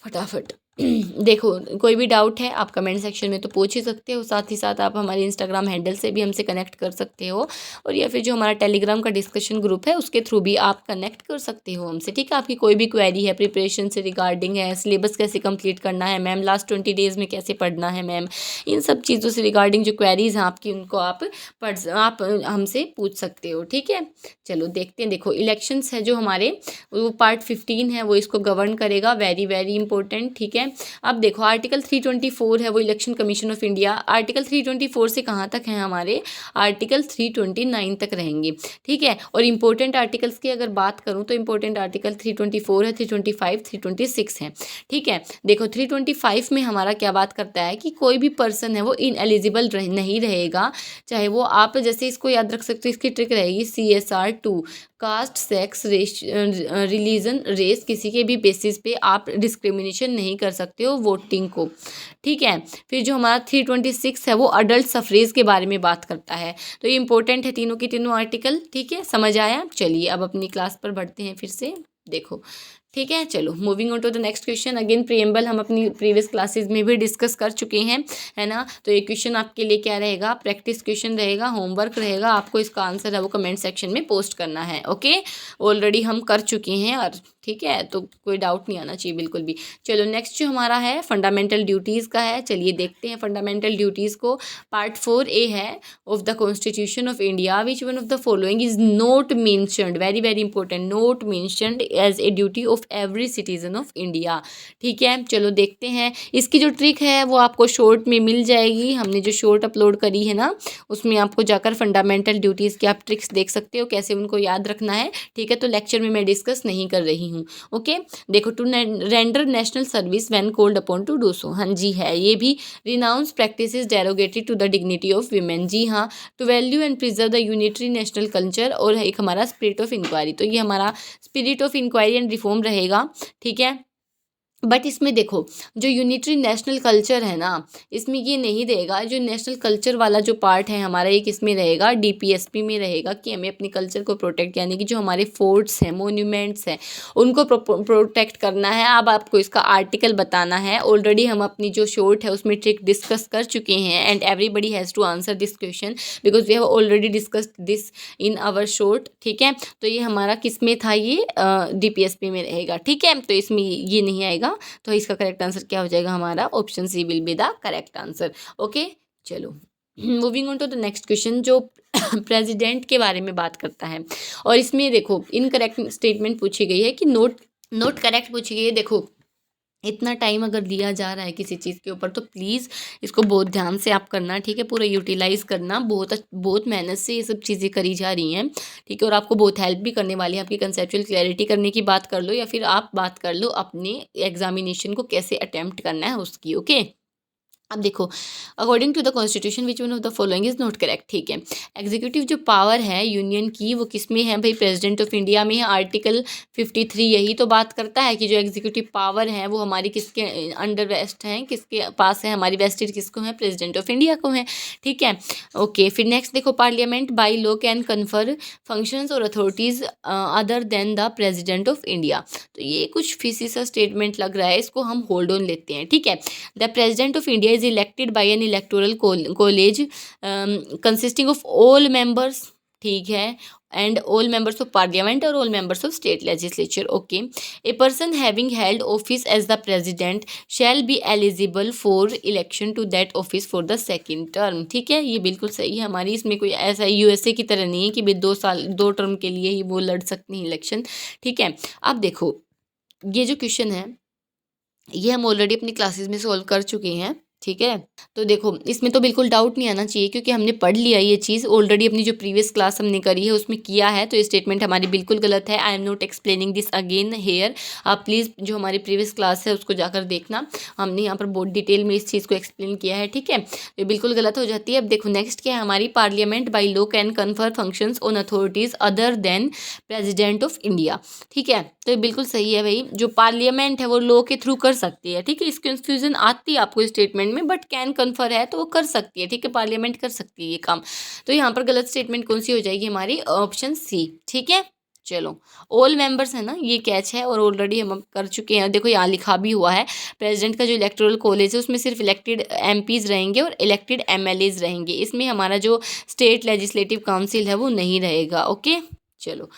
फटाफट। देखो, कोई भी डाउट है आप कमेंट सेक्शन में तो पूछ ही सकते हो। साथ ही साथ आप हमारे इंस्टाग्राम हैंडल से भी हमसे कनेक्ट कर सकते हो, और या फिर जो हमारा टेलीग्राम का डिस्कशन ग्रुप है उसके थ्रू भी आप कनेक्ट कर सकते हो हमसे। ठीक है, आपकी कोई भी क्वेरी है प्रिपरेशन से रिगार्डिंग है, सिलेबस कैसे कंप्लीट करना है मैम, लास्ट 20 डेज़ में कैसे पढ़ना है मैम, इन सब चीज़ों से रिगार्डिंग जो क्वेरीज हैं आपकी, उनको आप हमसे पूछ सकते हो। ठीक है, चलो देखते हैं। देखो, इलेक्शंस है जो हमारे, वो पार्ट 15 है, वो इसको गवर्न करेगा। Very very important. ठीक है, अब देखो आर्टिकल 324 है वो election commission of India. Article 324 से कहाँ तक है हमारे? आर्टिकल 329 तक रहेंगे। ठीक है, और इंपॉर्टेंट आर्टिकल्स की अगर बात करूँ तो इंपॉर्टेंट आर्टिकल 324 है, 325, 326 है। ठीक है, देखो 325 में हमारा क्या बात करता है कि कोई भी पर्सन है वो इनएलिजिबल नहीं रहेगा, चाहे वो आप जैसे इसको याद रख सकते हो। इसकी ट्रिक रहेगी CSR 2, caste, sex, religion, race, किसी के भी बेसिस पे आप डिस्क्रिमिनेशन नहीं कर सकते हो वोटिंग को। ठीक है, फिर जो हमारा 326 है वो अडल्ट सफरेज के बारे में बात करता है। तो ये इंपॉर्टेंट है तीनों के तीनों आर्टिकल। ठीक है, समझ आया? चलिए अब अपनी क्लास पर बढ़ते हैं फिर से। देखो, ठीक है, चलो moving on to the next question. Again preamble हम अपनी प्रीवियस क्लासेस में भी डिस्कस कर चुके हैं, है ना। तो ये क्वेश्चन आपके लिए क्या रहेगा? प्रैक्टिस क्वेश्चन रहेगा, होमवर्क रहेगा। आपको इसका आंसर है वो कमेंट सेक्शन में पोस्ट करना है। ओके, ऑलरेडी हम कर चुके हैं और ठीक है, तो कोई डाउट नहीं आना चाहिए बिल्कुल भी। चलो नेक्स्ट जो हमारा है फंडामेंटल ड्यूटीज़ का है। चलिए देखते हैं फंडामेंटल ड्यूटीज़ को। पार्ट 4A है of the constitution of India, which one of the following is not mentioned, very very important, not mentioned as a duty of every citizen of India. ठीक है, चलो देखते हैं। इसकी जो ट्रिक है वो आपको शॉर्ट में मिल जाएगी। हमने जो शॉर्ट अपलोड करी है ना, उसमें आपको जाकर फंडामेंटल ड्यूटीज़ की आप ट्रिक्स देख सकते हो, कैसे उनको याद रखना है। ठीक है, तो लेक्चर में मैं डिस्कस नहीं कर रही हूँ। ओके, देखो, to render national service when called upon to do so. हाँ जी है, ये भी renounce practices derogatory to the dignity of women. जी हाँ, to value and preserve the unitary national culture, और एक हमारा स्पिरिट ऑफ इंक्वायरी। तो ये हमारा spirit of inquiry and reform रहेगा। ठीक है, बट इसमें देखो जो यूनिटरी नेशनल कल्चर है ना, इसमें ये नहीं रहेगा। जो नेशनल कल्चर वाला जो पार्ट है हमारा, एक इसमें रहेगा DPSP में रहेगा कि हमें अपने कल्चर को प्रोटेक्ट, यानी कि जो हमारे फोर्ट्स हैं, मोन्यूमेंट्स हैं, उनको प्रोटेक्ट करना है। अब आपको इसका आर्टिकल बताना है। ऑलरेडी हम अपनी जो शॉर्ट है उसमें ट्रिक डिस्कस कर चुके हैं, and everybody has to answer this question because we have already discussed this in our short. ठीक है, तो ये हमारा किस में था? ये DPSP में रहेगा। ठीक है, तो इसमें ये नहीं आएगा। तो इसका करेक्ट आंसर क्या हो जाएगा हमारा? Option C will be the correct answer. Okay, चलो moving on to the next question, जो प्रेसिडेंट के बारे में बात करता है। और इसमें देखो इनकरेक्ट स्टेटमेंट पूछी गई है कि नोट करेक्ट पूछी गई है। देखो, इतना टाइम अगर दिया जा रहा है किसी चीज़ के ऊपर तो प्लीज़ इसको बहुत ध्यान से आप करना। ठीक है, पूरा यूटिलाइज़ करना। बहुत मेहनत से ये सब चीज़ें करी जा रही हैं। ठीक है, और आपको बहुत हेल्प भी करने वाली है। आपकी कंसेप्चुअल क्लैरिटी करने की बात कर लो, या फिर आप बात कर लो अपने एग्जामिनेशन को कैसे अटेम्प्ट करना है उसकी। ओके, अब देखो, according to the constitution which one of the following is not correct. ठीक है, एग्जीक्यूटिव जो पावर है यूनियन की वो किस में है भाई? प्रेसिडेंट ऑफ इंडिया में है। आर्टिकल 53 यही तो बात करता है कि जो एग्जीक्यूटिव पावर है वो हमारी किसके अंडर वेस्ट है, किसके पास है? हमारी वेस्टेड किसको है? प्रेसिडेंट ऑफ इंडिया को है। ठीक है, ओके। फिर नेक्स्ट देखो, parliament by law can confer functions और authorities other than the president of India. तो ये कुछ फिशी सा स्टेटमेंट लग रहा है, इसको हम होल्ड ऑन लेते हैं। ठीक है, the president of India is elected by an electoral college consisting of all members, ठीक है, and all members of parliament और all members of state legislature. Okay, a person having held office as the president shall be eligible for election to that office for the second term. ठीक है, ये बिल्कुल सही है हमारी, इसमें कोई ऐसा यूएसए की तरह नहीं है कि भाई 2 टर्म के लिए ही वो लड़ सकते हैं इलेक्शन। ठीक है, अब देखो ये जो क्वेश्चन है ये हम ऑलरेडी अपनी क्लासेस में सॉल्व कर चुके हैं। ठीक है, तो देखो इसमें तो बिल्कुल डाउट नहीं आना चाहिए क्योंकि हमने पढ़ लिया ये चीज़ ऑलरेडी, अपनी जो प्रीवियस क्लास हमने करी है उसमें किया है। तो ये स्टेटमेंट हमारी बिल्कुल गलत है। I am not explaining this again here. आप प्लीज़ जो हमारी प्रीवियस क्लास है उसको जाकर देखना, हमने यहाँ पर बहुत डिटेल में इस चीज़ को एक्सप्लेन किया है। ठीक है, ये बिल्कुल गलत हो जाती है। अब देखो नेक्स्ट क्या है हमारी, parliament by law can confer functions on authorities other than president of India. ठीक है, तो ये बिल्कुल सही है भाई, जो पार्लियामेंट है वो लॉ के थ्रू कर सकती है। ठीक है, इस कंफ्यूजन आती है आपको स्टेटमेंट में, बट कैन कन्फर है तो वो कर सकती है। ठीक है, पार्लियामेंट कर सकती है ये काम। तो यहाँ पर गलत स्टेटमेंट कौन सी हो जाएगी हमारी? Option C. ठीक है, चलो ऑल मेंबर्स है ना, ये कैच है और ऑलरेडी हम कर चुके हैं। देखो यहाँ लिखा भी हुआ है, प्रेसिडेंट का जो इलेक्टोरल कॉलेज है उसमें सिर्फ इलेक्टेड एमपीज रहेंगे और इलेक्टेड एमएलएज रहेंगे। इसमें हमारा जो स्टेट लेजिस्लेटिव काउंसिल है वो नहीं रहेगा। ओके, चलो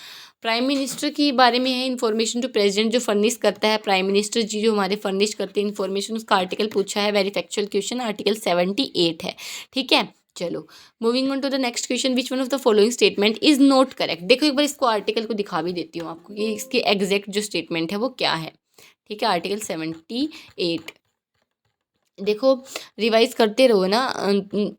प्राइम मिनिस्टर की बारे में है इन्फॉर्मेशन, जो प्रेसिडेंट जो फर्निश करता है, प्राइम मिनिस्टर जी जो हमारे फर्निश करते हैं इन्फॉर्मेशन, उसका आर्टिकल पूछा है, वेरी फैक्चुअल क्वेश्चन, आर्टिकल 78 है। ठीक है, चलो moving on to the next question, which one of the following statement is not correct. देखो एक बार इसको आर्टिकल को दिखा भी देती हूँ आपको कि इसके एग्जैक्ट जो स्टेटमेंट है वो क्या है। ठीक है, आर्टिकल 78 देखो रिवाइज करते रहो ना।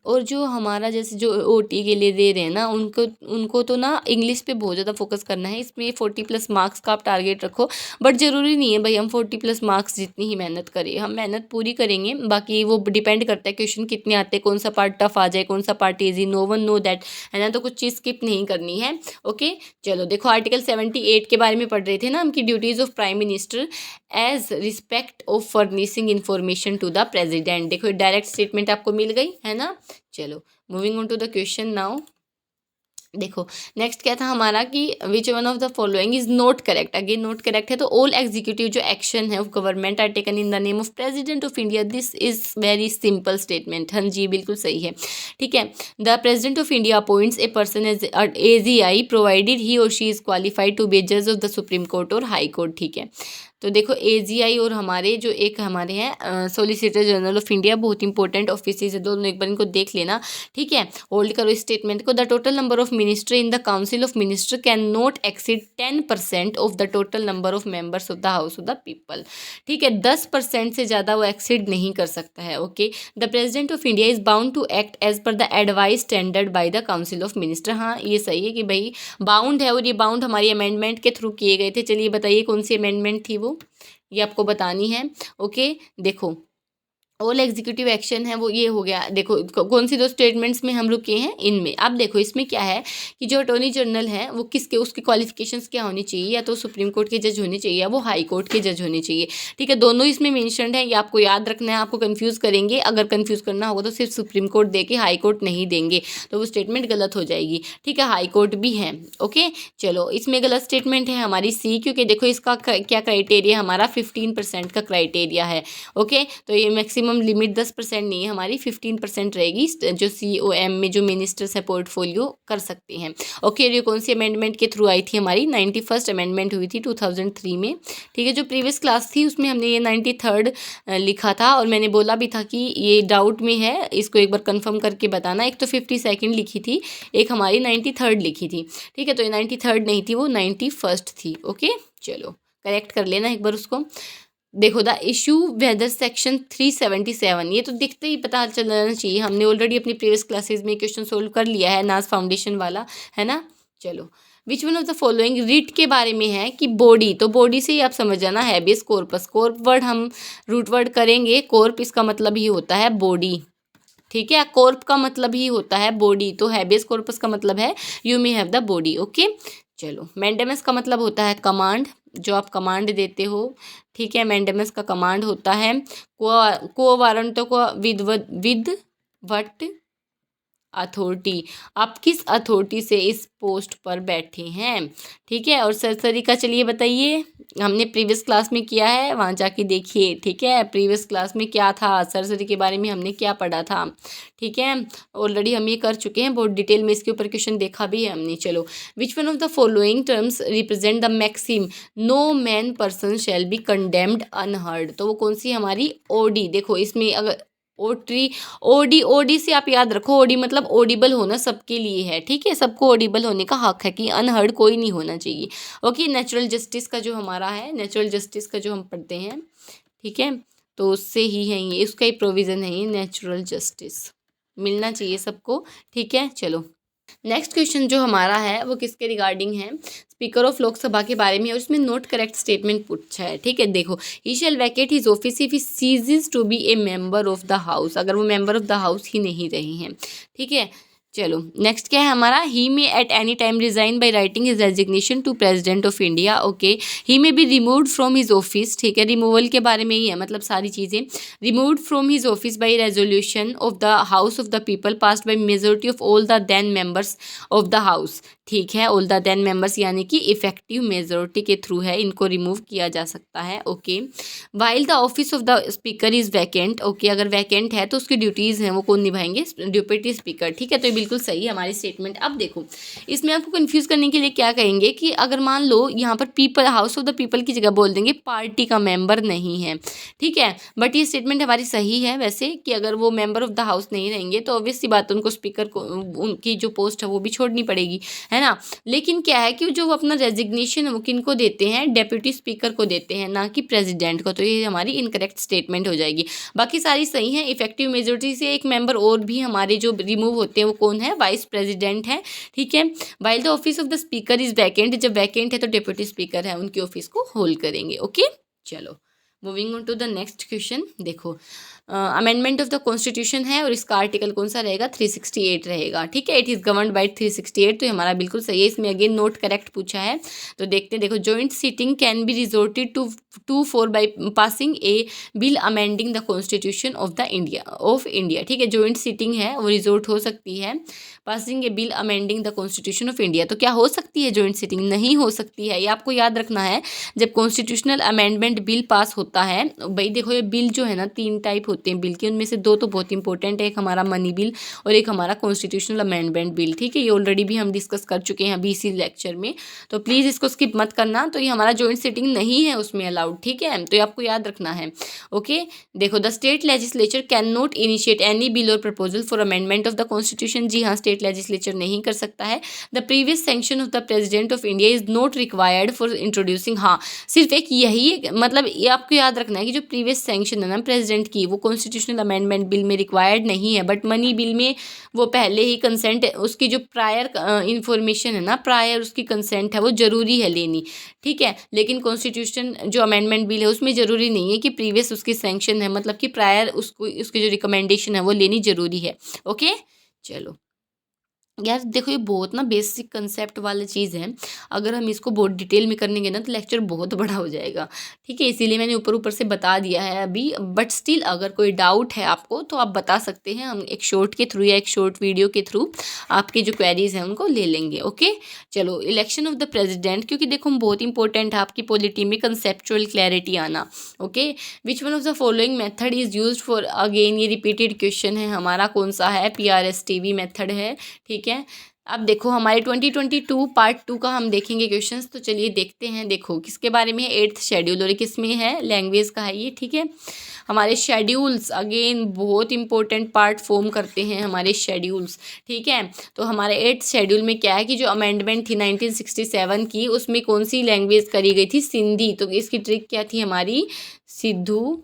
और जो हमारा जैसे जो ओटी के लिए दे रहे हैं ना, उनको तो ना इंग्लिश पे बहुत ज़्यादा फोकस करना है। इसमें 40+ मार्क्स का आप टारगेट रखो, बट ज़रूरी नहीं है भाई हम 40+ मार्क्स जितनी ही मेहनत करें, हम मेहनत पूरी करेंगे, बाकी वो डिपेंड करता है क्वेश्चन कितने आते हैं, कौन सा पार्ट टफ आ जाए, कौन सा part easy, no one know that, है ना। तो कुछ चीज़ स्किप नहीं करनी है। ओके, चलो देखो आर्टिकल 78 के बारे में पढ़ रहे थे ना हम, की duties of prime minister as respect of furnishing information to the president. देखो डायरेक्ट स्टेटमेंट आपको मिल गई है ना। चलो moving on to the question now. देखो नेक्स्ट क्या था हमारा कि which one of the following is not correct. Again not correct है, तो ऑल एग्जीक्यूटिव जो एक्शन है of government are taken in the name of president of India. This is very simple statement. हाँ जी बिल्कुल सही है। ठीक है, the president of India appoints a person as AGI provided he or she is qualified to be जज of the supreme court और high court. ठीक है, तो देखो AGI और हमारे जो एक हमारे हैं सॉलिसिटर जनरल ऑफ इंडिया, बहुत इंपॉर्टेंट ऑफिस है दोनों, एक बार इनको देख लेना। ठीक है, होल्ड करो स्टेटमेंट को। The total number of minister in the council of minister can not exceed 10% of the total number of members of the house of the people. ठीक है, 10% से ज़्यादा वो एक्सीड नहीं कर सकता है। Okay, the president of India is bound to act as per the advice standard by the council of minister. हाँ ये सही है कि भाई बाउंड है, और ये बाउंड हमारी अमेंडमेंट के थ्रू किए गए थे। चलिए बताइए कौन सी अमेंडमेंट थी वो, ये आपको बतानी है। ओके, देखो ऑल एग्जीक्यूटिव एक्शन है वो ये हो गया। देखो कौन सी 2 स्टेटमेंट्स में हम रुके हैं, इनमें। अब देखो इसमें क्या है कि जो अटॉर्नी जनरल है वो किसके, उसकी क्वालिफिकेशंस क्या होनी चाहिए, या तो सुप्रीम कोर्ट के जज होने चाहिए या वो हाई कोर्ट के जज होने चाहिए। ठीक है, दोनों इसमें मेंशन्ड है, ये आपको याद रखना है। आपको कंफ्यूज करेंगे, अगर कंफ्यूज करना होगा तो सिर्फ सुप्रीम कोर्ट देके हाई कोर्ट नहीं देंगे, तो वो स्टेटमेंट गलत हो जाएगी। ठीक है, हाई कोर्ट भी है। ओके, चलो इसमें गलत स्टेटमेंट है हमारी सी, क्योंकि देखो इसका क्या क्राइटेरिया हमारा 15% का क्राइटेरिया है। ओके, तो ये मैक्सिमम लिमिट 10% नहीं है हमारी, 15% रहेगी जो COM में जो मिनिस्टर्स है पोर्टफोलियो कर सकते हैं। ओके, ये कौन सी अमेंडमेंट के थ्रू आई थी हमारी? 91st अमेंडमेंट हुई थी 2003 में। ठीक है, जो प्रीवियस क्लास थी उसमें हमने ये 93rd लिखा था, और मैंने बोला भी था कि ये डाउट में है, इसको एक बार कंफर्म करके बताना। एक तो 52nd लिखी थी, एक हमारी 93rd लिखी थी। ठीक है, तो ये 93rd नहीं थी, वो 91st थी। ओके, चलो करेक्ट कर लेना एक बार उसको। देखो द इशू वेदर सेक्शन 377, ये तो दिखते ही पता चल जाना चाहिए, हमने ऑलरेडी अपनी प्रीवियस क्लासेस में क्वेश्चन सोल्व कर लिया है, नाज फाउंडेशन वाला, है ना। चलो which one of the following writ के बारे में है कि बॉडी, तो बॉडी से ही आप समझ जाना हैबियस कॉर्पस, कॉर्प वर्ड हम रूट वर्ड करेंगे, कॉर्प इसका मतलब ही होता है बॉडी, ठीक है, कॉर्प का मतलब ही होता है बॉडी, तो हैबियस कॉर्पस का मतलब है you may have the body, okay. चलो, मैंडेमस का मतलब होता है कमांड, जो आप कमांड देते हो, ठीक है, मैंडेमस का कमांड होता है। को वारंटो को विद वट अथॉरिटी, आप किस अथॉरिटी से इस पोस्ट पर बैठे हैं, ठीक है। और सरसरी का चलिए बताइए, हमने प्रीवियस क्लास में किया है, वहाँ जाके देखिए, ठीक है, प्रीवियस क्लास में क्या था, सरसरी के बारे में हमने क्या पढ़ा था, ठीक है, ऑलरेडी हम ये कर चुके हैं, बहुत डिटेल में इसके ऊपर क्वेश्चन देखा भी है हमने। चलो, which one of the following terms represent the maxim no man person shall be condemned unheard, तो वो कौन सी हमारी ओडी, देखो इसमें अगर ओडी, ओडी से आप याद रखो, ओडी मतलब ऑडिबल होना सबके लिए है, ठीक है, सबको ऑडिबल होने का हक है, कि अनहर्ड कोई नहीं होना चाहिए, ओके। नेचुरल जस्टिस का जो हमारा है, नेचुरल जस्टिस का जो हम पढ़ते हैं, ठीक है, तो उससे ही है ये, उसका ही प्रोविज़न है ये, नेचुरल जस्टिस मिलना चाहिए सबको, ठीक है। चलो, नेक्स्ट क्वेश्चन जो हमारा है वो किसके रिगार्डिंग है, स्पीकर ऑफ लोकसभा के बारे में, और उसमें नोट करेक्ट स्टेटमेंट पूछा है, ठीक है। देखो, he shall vacate his office if he ceases to be a member of the house, अगर वो मेंबर ऑफ द हाउस ही नहीं रहे हैं, ठीक है। चलो, नेक्स्ट क्या है हमारा, he may at any time resign by writing his resignation to president of India, okay. He may be removed from his office, ठीक है, रिमूवल के बारे में ही है, मतलब सारी चीज़ें, removed from his office by resolution of the house of the people passed by majority of all the then members of the house, ठीक है, ऑल द देन मेंबर्स यानी कि इफेक्टिव मेजोरिटी के थ्रू है, इनको रिमूव किया जा सकता है, okay. While the office of the speaker is vacant, okay, अगर वैकेंट है तो उसकी ड्यूटीज़ हैं वो कौन निभाएंगे, डिप्टी स्पीकर, ठीक है, तो ये बिल्कुल सही है हमारी स्टेटमेंट। अब देखो, इसमें आपको कंफ्यूज करने के लिए क्या कहेंगे कि अगर मान लो यहाँ पर people, house of the people की जगह बोल देंगे पार्टी का मेंबर नहीं है, ठीक है, बट ये स्टेटमेंट हमारी सही है वैसे, कि अगर वो मेंबर ऑफ द हाउस नहीं रहेंगे तो ऑब्वियस सी बात, उनको स्पीकर को उनकी जो पोस्ट है वो भी छोड़नी पड़ेगी, है ना। लेकिन क्या है कि जो वो अपना रेजिग्नेशन है वो किन को देते हैं, डेप्यूटी स्पीकर को देते हैं, ना कि प्रेसिडेंट को, तो ये हमारी इनकरेक्ट स्टेटमेंट हो जाएगी। बाकी सारी सही हैं, इफेक्टिव मेजोरिटी से एक मेंबर और भी हमारे जो रिमूव होते हैं वो कौन है, वाइस प्रेसिडेंट है, ठीक है। While the office of the speaker is vacant, जब वैकेंट है तो डेप्यूटी स्पीकर है उनकी ऑफिस को होल्ड करेंगे, ओके। चलो, moving on to the next question, देखो, अमेंडमेंट ऑफ द कॉन्स्टिट्यूशन है और इसका आर्टिकल कौन सा रहेगा, 368 रहेगा, ठीक है, इट इज़ गवर्नड बाय 368, तो ये हमारा बिल्कुल सही है। इसमें अगेन नोट करेक्ट पूछा है, तो देखते हैं, देखो, joint sitting can be resorted to for by passing a bill amending the constitution of India, ठीक है, जॉइंट सीटिंग है वो रिजोर्ट हो सकती है passing a bill amending the constitution of India, तो क्या हो सकती है जॉइंट सीटिंग, नहीं हो सकती है, ये आपको याद रखना है। जब कॉन्स्टिट्यूशनल अमेंडमेंट बिल पास होता है, भाई देखो, ये बिल जो है ना 3 टाइप होते हैं बिल के, उनमें से 2 तो बहुत इंपॉर्टेंट है, एक हमारा मनी बिल और एक हमारा कॉन्स्टिट्यूशनल अमेंडमेंट बिल, ठीक है, ये ऑलरेडी भी हम डिस्कस कर चुके हैं अभी इसी लेक्चर में, तो प्लीज़ इसको स्किप मत करना। तो ये हमारा जॉइंट सीटिंग नहीं है उसमें अलाउड, ठीक है, तो ये आपको याद रखना है, ओके। देखो, the state legislature can not initiate any bill और proposal for amendment of the constitution, जी हाँ, स्टेट लेजिस्लेचर नहीं कर सकता है। The previous sanction of the president of India is not required for introducing, हाँ, सिर्फ एक यही मतलब ये आपको याद रखना है कि जो प्रीवियस सैंक्शन है ना प्रेसिडेंट की, वो कॉन्स्टिट्यूशनल अमेंडमेंट बिल में रिक्वायर्ड नहीं है, बट मनी बिल में वो पहले ही कंसेंट, उसकी जो प्रायर इंफॉर्मेशन है ना, प्रायर उसकी कंसेंट है वो ज़रूरी है लेनी, ठीक है। लेकिन कॉन्स्टिट्यूशन जो अमेंडमेंट बिल है उसमें ज़रूरी नहीं है कि प्रीवियस उसकी सैंक्शन है, मतलब कि प्रायर उसको उसकी जो रिकमेंडेशन है वो लेनी ज़रूरी है, ओके। चलो यार, देखो, ये बहुत ना बेसिक कंसेप्ट वाली चीज़ है, अगर हम इसको बहुत डिटेल में करेंगे ना तो लेक्चर बहुत बड़ा हो जाएगा, ठीक है, इसीलिए मैंने ऊपर ऊपर से बता दिया है अभी, बट स्टिल अगर कोई डाउट है आपको तो आप बता सकते हैं, हम एक शॉर्ट के थ्रू या एक शॉर्ट वीडियो के थ्रू आपके जो क्वेरीज हैं उनको ले लेंगे, ओके। चलो, इलेक्शन ऑफ द प्रेजिडेंट, क्योंकि देखो बहुत इंपॉर्टेंट है आपकी पॉलिटी में कंसेप्चुअल क्लैरिटी आना, okay. Which one of the following method is use for, again ये रिपीटेड क्वेश्चन है हमारा, कौन सा है, PRSTV मेथड है, ठीक है। अब देखो, हमारे 2022 पार्ट 2 का हम देखेंगे क्वेश्चंस, तो चलिए देखते हैं। देखो, किसके बारे में है, 8th शेड्यूल, और किस में है, लैंग्वेज का है ये, ठीक है। हमारे शेड्यूल्स अगेन बहुत इंपॉर्टेंट पार्ट फॉर्म करते हैं हमारे शेड्यूल्स, ठीक है। तो हमारे 8th शेड्यूल में क्या है कि जो अमेंडमेंट थी 1967 की, उसमें कौन सी लैंग्वेज करी गई थी, सिंधी, तो इसकी ट्रिक क्या थी हमारी, सिद्धू,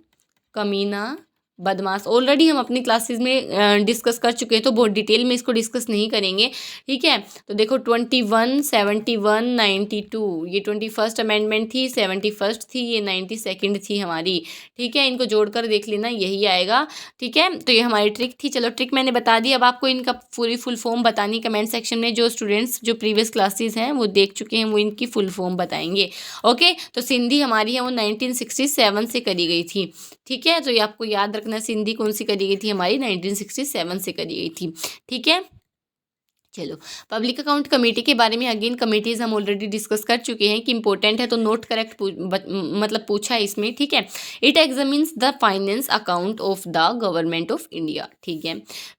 कमीना, बदमाश ऑलरेडी हम अपनी क्लासेस में डिस्कस कर चुके हैं, तो बहुत डिटेल में इसको डिस्कस नहीं करेंगे, ठीक है। तो देखो 21, 71, 92, ये 21st अमेंडमेंट थी, 71st थी, ये 92nd थी हमारी, ठीक है। इनको जोड़कर देख लेना, यही आएगा, ठीक है। तो ये हमारी ट्रिक थी। चलो ट्रिक मैंने बता दी, अब आपको इनका पूरी फुल फॉर्म बतानी कमेंट सेक्शन में। जो स्टूडेंट्स जो प्रीवियस क्लासेस हैं वो देख चुके हैं वो इनकी फुल फॉर्म बताएंगे, ओके। तो सिंधी हमारी है वो 1967 से करी गई थी, ठीक है। तो ये आपको याद रखना, सिंधी कौन सी करी गई थी हमारी, 1967 से करी गई थी, ठीक है। चलो पब्लिक अकाउंट कमेटी के बारे में अगेन कमेटीज़ हम ऑलरेडी डिस्कस कर चुके हैं कि इंपॉर्टेंट है, तो नोट करेक्ट मतलब पूछा है इसमें, ठीक है। It examines the finance account of the government of India, ठीक है।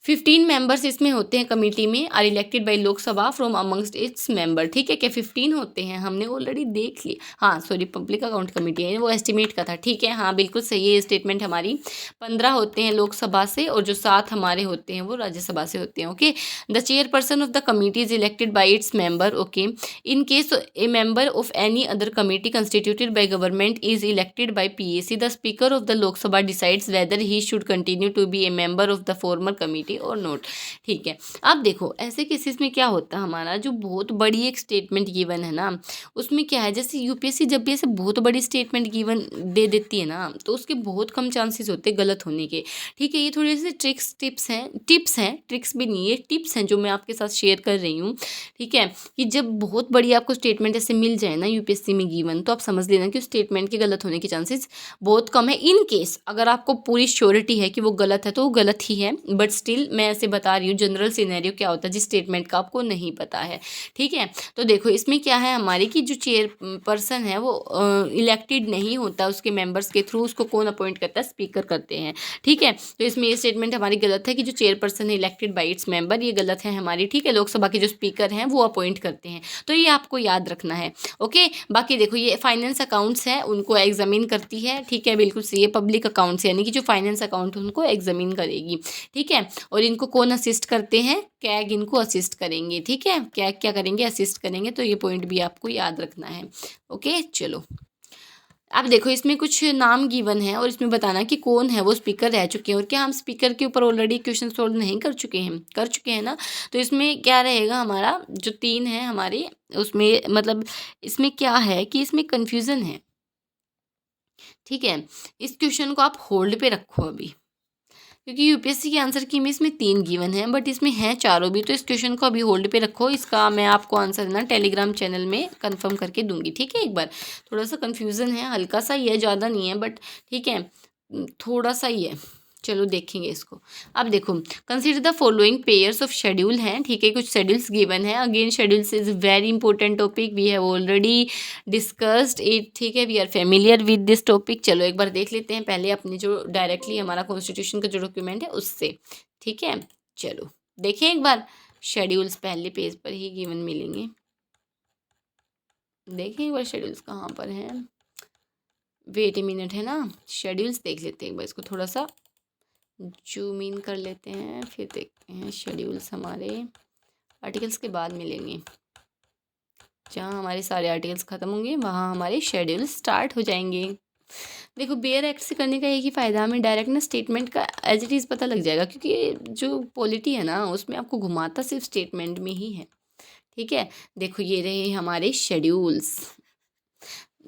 15 मेंबर्स इसमें होते हैं कमेटी में, are elected by Lok Sabha from amongst its member, ठीक है। क्या 15 होते हैं, हमने ऑलरेडी देख लिया, हाँ सॉरी पब्लिक अकाउंट कमेटी है वो एस्टिमेट का था, ठीक है। हाँ बिल्कुल सही है स्टेटमेंट हमारी। 15 होते हैं लोकसभा से और जो 7 हमारे होते हैं वो राज्यसभा से होते हैं, okay. The chairperson of the committee is elected by its member, okay. In case a member of any other committee constituted by government is elected by PAC, the speaker of the Lok Sabha decides whether he should continue to be a member of the former committee or not, ठीक है। अब देखो ऐसे cases में क्या होता है हमारा, जो बहुत बड़ी एक स्टेटमेंट गिवन है ना, उसमें क्या है, जैसे यूपीएससी जब भी ऐसे बहुत बड़ी स्टेटमेंट गिवन दे देती है ना, तो उसके बहुत कम चांसेस होते हैं गलत होने के, ठीक है। ये थोड़ी सी टिप्स हैं, ट्रिक्स भी नहीं है, टिप्स हैं जो मैं आपके साथ शेयर कर रही हूँ, ठीक है। कि जब बहुत बड़ी आपको स्टेटमेंट ऐसे मिल जाए ना यूपीएससी में गिवन, तो आप समझ लेना कि स्टेटमेंट के गलत होने के चांसेस बहुत कम है। इन केस अगर आपको पूरी श्योरिटी है कि वो गलत है तो वो गलत ही है, बट स्टिल मैं ऐसे बता रही हूँ जनरल सिनेरियो क्या होता है जिस स्टेटमेंट का आपको नहीं पता है, ठीक है। तो देखो इसमें क्या है हमारी कि जो चेयर पर्सन है वो इलेक्टेड नहीं होता, उसके मेंबर्स के थ्रू उसको कौन अपॉइंट करता है, स्पीकर करते हैं, ठीक है। तो इसमें ये स्टेटमेंट हमारी गलत है कि जो चेयरपर्सन है इलेक्टेड बाय इट्स मेंबर, ये गलत है हमारी, ठीक है। लोकसभा के जो स्पीकर हैं वो अपॉइंट करते हैं, तो ये आपको याद रखना है, ओके। बाकी देखो ये फाइनेंस अकाउंट्स हैं उनको एग्जामिन करती है, ठीक है, बिल्कुल सही है। पब्लिक अकाउंट्स यानी कि जो फाइनेंस अकाउंट उनको एग्जामिन करेगी, ठीक है। और इनको कौन असिस्ट करते हैं, कैग इनको असिस्ट करेंगे, ठीक है। कैग क्या करेंगे, असिस्ट करेंगे, तो ये पॉइंट भी आपको याद रखना है, ओके। चलो अब देखो इसमें कुछ नाम गिवन है और इसमें बताना कि कौन है वो स्पीकर रह चुके हैं, और क्या हम स्पीकर के ऊपर ऑलरेडी क्वेश्चन सोल्व नहीं कर चुके हैं ना। तो इसमें क्या रहेगा हमारा, जो 3 है हमारे उसमें, मतलब इसमें क्या है कि इसमें कन्फ्यूज़न है, ठीक है। इस क्वेश्चन को आप होल्ड पे रखो अभी, क्योंकि यूपीएससी के आंसर की में इसमें 3 गिवन है बट इसमें हैं 4 भी, तो इस क्वेश्चन को अभी होल्ड पे रखो। इसका मैं आपको आंसर ना टेलीग्राम चैनल में कंफर्म करके दूंगी, ठीक है। एक बार थोड़ा सा कंफ्यूजन है, हल्का सा ही है, ज़्यादा नहीं है बट ठीक है, थोड़ा सा ही है। चलो देखेंगे इसको। अब देखो consider the following pairs of schedule हैं, ठीक है। कुछ शेड्यूल्स गिवन है, again schedules is very important topic, we have already discussed it, ठीक है, we are familiar with this topic. चलो एक बार देख लेते हैं पहले अपने जो डायरेक्टली हमारा कॉन्स्टिट्यूशन का जो डॉक्यूमेंट है उससे, ठीक है। चलो देखें एक बार, शेड्यूल्स पहले पेज पर ही गिवन मिलेंगे, देखें एक बार शेड्यूल्स कहाँ पर हैं, वेट ए मिनट है ना, शेड्यूल्स देख लेते हैं एक बार, इसको थोड़ा सा जूम इन कर लेते हैं, फिर देखते हैं शेड्यूल्स हमारे आर्टिकल्स के बाद मिलेंगे, जहाँ हमारे सारे आर्टिकल्स ख़त्म होंगे वहाँ हमारे शेड्यूल्स स्टार्ट हो जाएंगे। देखो बेयर एक्ट से करने का एक ही फ़ायदा, हमें डायरेक्ट ना स्टेटमेंट का एज इट इज़ पता लग जाएगा, क्योंकि जो पॉलिटी है ना उसमें आपको घुमाता सिर्फ स्टेटमेंट में ही है, ठीक है। देखो ये रहे हमारे शेड्यूल्स।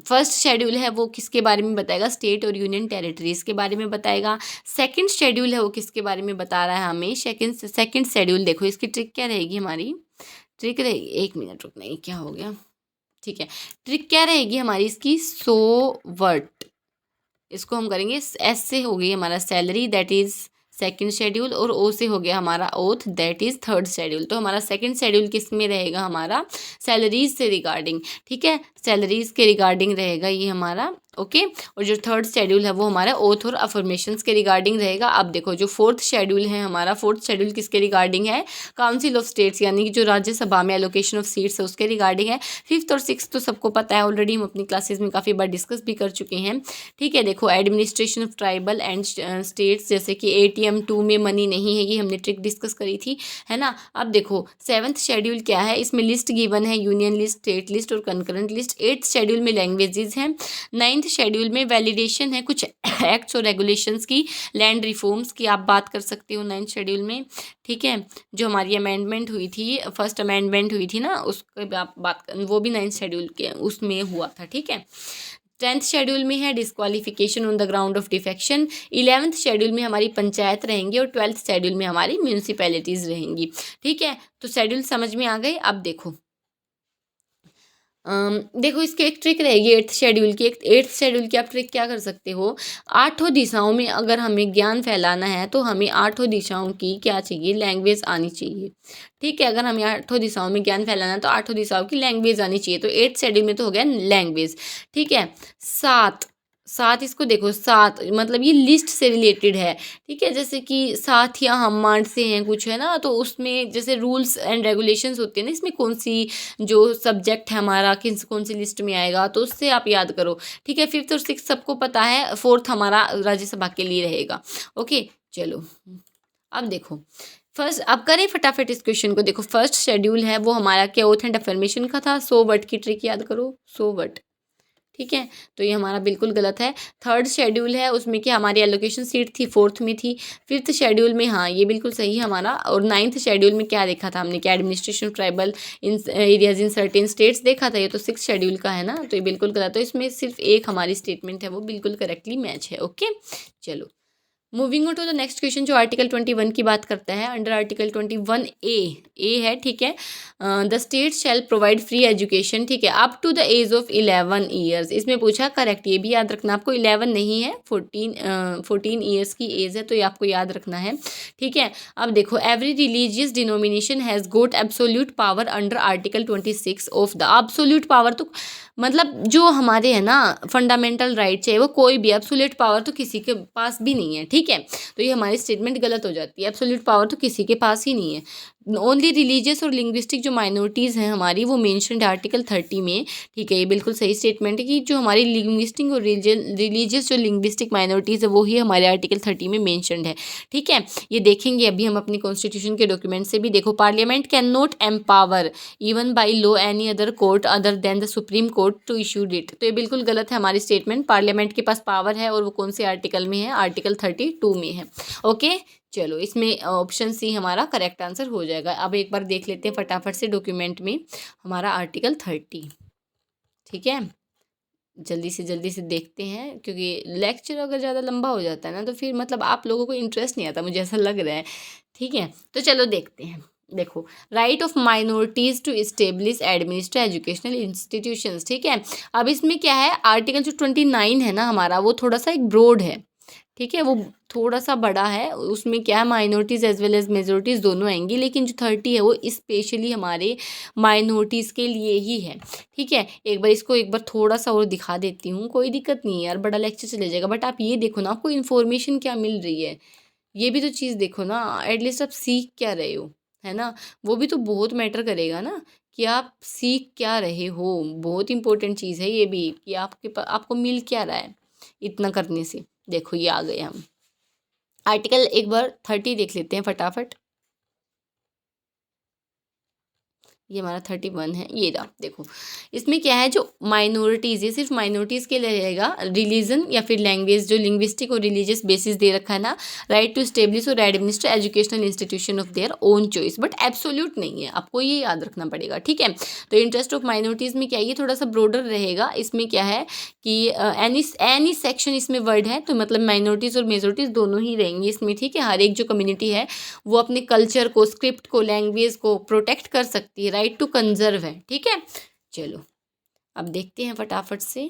फर्स्ट शेड्यूल है वो किसके बारे में बताएगा, स्टेट और यूनियन टेरिटरीज़ के बारे में बताएगा। सेकंड शेड्यूल है वो किसके बारे में बता रहा है हमें, सेकंड शेड्यूल। देखो इसकी ट्रिक क्या रहेगी हमारी, ट्रिक रहेगी, एक मिनट रुकना, ये क्या हो गया, ठीक है। ट्रिक क्या रहेगी हमारी इसकी, सो वर्ट, इसको हम करेंगे एस से हो गई हमारा salary, that is second schedule, और ओ से हो गया हमारा oath, that is third schedule. तो हमारा सेकंड शेड्यूल किस में रहेगा, हमारा सैलरीज से रिगार्डिंग, ठीक है, सैलरीज के रिगार्डिंग रहेगा ये हमारा, ओके। और जो थर्ड शेड्यूल है वो हमारा ओथ और अफर्मेशंस के रिगार्डिंग रहेगा। अब देखो जो फोर्थ शेड्यूल है हमारा, फोर्थ शेड्यूल किसके रिगार्डिंग है, काउंसिल ऑफ स्टेट्स यानी कि जो राज्यसभा में एलोकेशन ऑफ सीट्स है उसके रिगार्डिंग है। फिफ्थ और सिक्स्थ तो सबको पता है, ऑलरेडी हम अपनी क्लासेस में काफ़ी बार डिस्कस भी कर चुके हैं, ठीक है। देखो administration of tribal and states, जैसे कि ATM PM2 में मनी नहीं है, ये हमने ट्रिक डिस्कस करी थी, है ना। अब देखो 7th शेड्यूल क्या है, इसमें लिस्ट गिवन है, यूनियन लिस्ट, स्टेट लिस्ट और कंकरेंट लिस्ट। 8th शेड्यूल में लैंग्वेजेस हैं। 9th शेड्यूल में वैलिडेशन है कुछ एक्ट्स और रेगुलेशंस की, लैंड रिफॉर्म्स की आप बात कर सकते हो 9th शेड्यूल में, ठीक है। जो हमारी अमेंडमेंट हुई थी, फर्स्ट अमेंडमेंट हुई थी ना, उसके आप बात वो भी 9th शेड्यूल के उसमें हुआ था, ठीक है। 10th शेड्यूल में है disqualification on the ground of defection. 11th schedule में हमारी पंचायत रहेंगी और 12th शेड्यूल में हमारी म्यूनिसिपैलिटीज़ रहेंगी, ठीक है। तो शेड्यूल समझ में आ गए। अब देखो देखो इसकी एक ट्रिक रहेगी 8th शेड्यूल की। 8th शेड्यूल की आप ट्रिक क्या कर सकते हो, 8 दिशाओं में अगर हमें ज्ञान फैलाना है तो हमें 8 दिशाओं की क्या चाहिए, लैंग्वेज आनी चाहिए, ठीक है। अगर हमें 8 दिशाओं में ज्ञान फैलाना है तो 8 दिशाओं की लैंग्वेज आनी चाहिए। तो 8th शेड्यूल में तो हो गया लैंग्वेज, ठीक है। 7 इसको देखो, 7 मतलब ये लिस्ट से रिलेटेड है, ठीक है। जैसे कि साथ या हम मांड से हैं कुछ, है ना, तो उसमें जैसे रूल्स एंड रेगुलेशंस होते हैं ना, इसमें कौन सी जो सब्जेक्ट है हमारा किस कौन सी लिस्ट में आएगा, तो उससे आप याद करो, ठीक है। 5th और 6th सबको पता है, 4th हमारा राज्यसभा के लिए रहेगा, ओके। चलो अब देखो फर्स्ट, अब करें फटाफट इस क्वेश्चन को। देखो फर्स्ट शेड्यूल है वो हमारा क्या ओथ एंड अफर्मेशन का था, सो व्हाट की ट्रिक याद करो, सो व्हाट, ठीक है। तो ये हमारा बिल्कुल गलत है। 3rd शेड्यूल है उसमें क्या हमारी एलोकेशन सीट थी, 4th में थी। 5th शेड्यूल में हाँ ये बिल्कुल सही है हमारा। और 9th शेड्यूल में क्या देखा था हमने, क्या administration tribal in areas in certain states देखा था, ये तो 6th शेड्यूल का है ना, तो ये बिल्कुल गलत है। इसमें सिर्फ एक हमारी स्टेटमेंट है वो बिल्कुल करेक्टली मैच है, ओके। चलो moving on to the next question जो आर्टिकल 21 की बात करता है। अंडर आर्टिकल 21A है, ठीक है। The state shall provide free education, ठीक है, up to the age of 11 years. इसमें पूछा करेक्ट, ये भी याद रखना आपको, 11 नहीं है, 14 ईयर्स की एज है, तो ये आपको याद रखना है, ठीक है। अब देखो every religious denomination has got absolute power under article 26 of the. Absolute power तो मतलब जो हमारे है ना फंडामेंटल राइट्स है, वो कोई भी एब्सोल्यूट पावर तो किसी के पास भी नहीं है, ठीक है। तो ये हमारी स्टेटमेंट गलत हो जाती है, एब्सोल्यूट पावर तो किसी के पास ही नहीं है। ओनली रिलीजियस और लिंग्विस्टिक जो माइनॉरिटीज़ हैं हमारी वो मेंशन्ड है आर्टिकल 30 में, ठीक है। ये बिल्कुल सही स्टेटमेंट है कि जो हमारी लिंग्विस्टिक और रिलीजियस जो लिंग्विस्टिक माइनॉरिटीज़ है वो ही हमारे आर्टिकल 30 में मेंशन्ड है, ठीक है। ये देखेंगे अभी हम अपनी कॉन्स्टिट्यूशन के डॉक्यूमेंट से भी। देखो parliament can not empower even by law any other court other than the supreme court to issue it. तो ये बिल्कुल गलत है हमारी स्टेटमेंट। पार्लियामेंट के पास पावर है और वो कौन से आर्टिकल में है, आर्टिकल 32 में है, ओके। चलो इसमें ऑप्शन सी हमारा करेक्ट आंसर हो जाएगा। अब एक बार देख लेते हैं फटाफट से डॉक्यूमेंट में हमारा आर्टिकल 30, ठीक है। जल्दी से देखते हैं क्योंकि लेक्चर अगर ज़्यादा लंबा हो जाता है ना तो फिर मतलब आप लोगों को इंटरेस्ट नहीं आता, मुझे ऐसा लग रहा है, ठीक है। तो चलो देखते हैं। देखो right of minorities to establish administer educational institutions, ठीक है। अब इसमें क्या है, आर्टिकल जो 29 है ना हमारा वो थोड़ा सा एक ब्रॉड है, ठीक है, वो थोड़ा सा बड़ा है। उसमें क्या है माइनॉरिटीज़ एज वेल एज मेजोरिटीज़ दोनों आएंगी, लेकिन जो 30 है वो स्पेशली हमारे माइनॉरिटीज़ के लिए ही है, ठीक है। एक बार थोड़ा सा और दिखा देती हूँ, कोई दिक्कत नहीं है यार, बड़ा लेक्चर चले जाएगा, बट आप ये देखो ना आपको इन्फॉर्मेशन क्या मिल रही है, ये भी तो चीज़ देखो ना, एटलीस्ट आप सीख क्या रहे हो, है ना। वो भी तो बहुत मैटर करेगा ना कि आप सीख क्या रहे हो, बहुत इंपॉर्टेंट चीज़ है ये भी कि आपको मिल क्या रहा है इतना करने से। देखो ये आ गए हम आर्टिकल, एक बार 30 देख लेते हैं फटाफट। ये हमारा 31 है, ये रहा। देखो इसमें क्या है, जो माइनॉरिटीज़, ये सिर्फ माइनॉरिटीज़ के लिए रहेगा। रिलीजन या फिर लैंग्वेज जो लिंग्विस्टिक और रिलीजियस बेसिस दे रखा है ना, राइट टू स्टेब्लिश और administer educational institution of their own choice, but absolute नहीं है, आपको ये याद रखना पड़ेगा, ठीक है। तो इंटरेस्ट ऑफ माइनॉरिटीज़ में क्या है, ये थोड़ा सा ब्रॉडर रहेगा। इसमें क्या है कि एनी सेक्शन इसमें वर्ड है, तो मतलब माइनॉरिटीज़ और मेजोरिटीज़ दोनों ही रहेंगी इसमें, ठीक है। हर एक जो कम्युनिटी है वो अपने कल्चर को, स्क्रिप्ट को, लैंग्वेज को प्रोटेक्ट कर सकती है, राइट टू कंजर्व है, ठीक है। चलो अब देखते हैं फटाफट से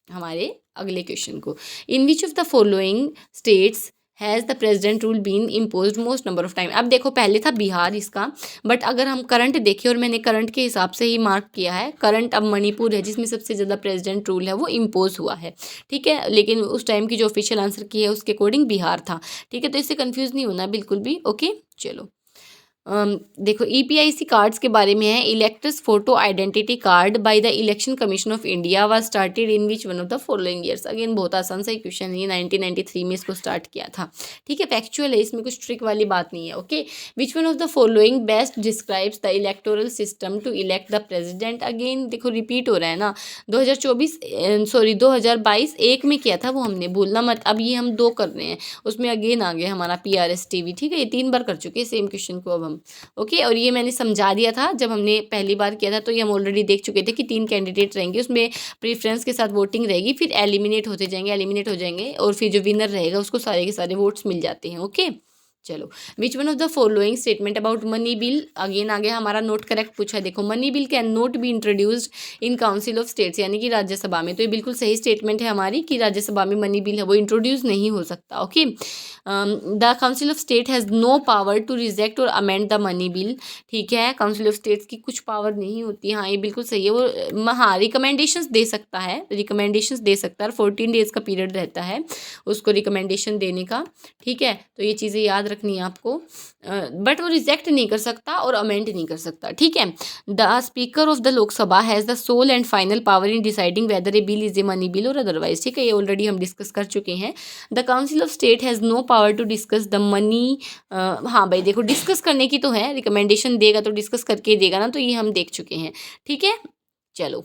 हमारे अगले क्वेश्चन को। In which of the following states has the president rule been impose most number of time. अब देखो पहले था बिहार इसका, बट अगर हम करंट देखें, और मैंने करंट के हिसाब से ही मार्क किया है, करंट अब मणिपुर है जिसमें सबसे ज़्यादा प्रेसिडेंट रूल है वो इम्पोज हुआ है, ठीक है। लेकिन उस टाइम की जो ऑफिशियल आंसर की है उसके अकॉर्डिंग बिहार था, ठीक है। तो इससे कन्फ्यूज़ नहीं होना बिल्कुल भी, ओके। चलो देखो ईपीआईसी कार्ड्स के बारे में है। Electors photo identity card by the election commission of India was started in which one of the following years. Again बहुत आसान सा ही क्वेश्चन है, 1993 में इसको स्टार्ट किया था। ठीक है, फैक्चुअल है, इसमें कुछ ट्रिक वाली बात नहीं है। Okay, which one of the following best describes the electoral system to elect the president. Again देखो रिपीट हो रहा है ना, 2022 एक में किया था वो, हमने भूलना मत। अब ये हम 2 कर रहे हैं, उसमें अगेन आ गया हमारा PRSTV। ठीक है, ये 3 बार कर चुके हैं सेम क्वेश्चन को अब हम। ओके, और ये मैंने समझा दिया था जब हमने पहली बार किया था, तो ये हम ऑलरेडी देख चुके थे कि 3 कैंडिडेट रहेंगे, उसमें प्रेफरेंस के साथ वोटिंग रहेगी, फिर एलिमिनेट होते जाएंगे और फिर जो विनर रहेगा उसको सारे के सारे वोट्स मिल जाते हैं। ओके, चलो, which one of the following statement about money bill. Again आ गया हमारा नोट करेक्ट पूछा है। देखो, money bill can not be introduced in council of states, यानी कि राज्यसभा में। तो ये बिल्कुल सही स्टेटमेंट है हमारी कि राज्यसभा में मनी बिल है वो इंट्रोड्यूस नहीं हो सकता। Okay, the council of state has no power to reject और अमेंड द मनी बिल। ठीक है, काउंसिल ऑफ स्टेट्स की कुछ पावर नहीं होती। हाँ, ये बिल्कुल सही है। वो हाँ रिकमेंडेशंस दे सकता है, 14 डेज का पीरियड रहता है उसको रिकमेंडेशन देने का। ठीक है, तो ये चीज़ें याद रखनी है आपको। बट वो रिजेक्ट नहीं कर सकता और अमेंड नहीं कर सकता। ठीक है, the speaker of the Lok Sabha has the sole and final power in deciding whether a bill is a money bill और अदरवाइज। ठीक है, ये ऑलरेडी हम डिस्कस कर चुके हैं। The council of state has no power to discuss the money. हाँ भाई देखो, डिस्कस करने की तो है, रिकमेंडेशन देगा तो डिस्कस करके देगा ना, तो ये हम देख चुके हैं। ठीक है, चलो,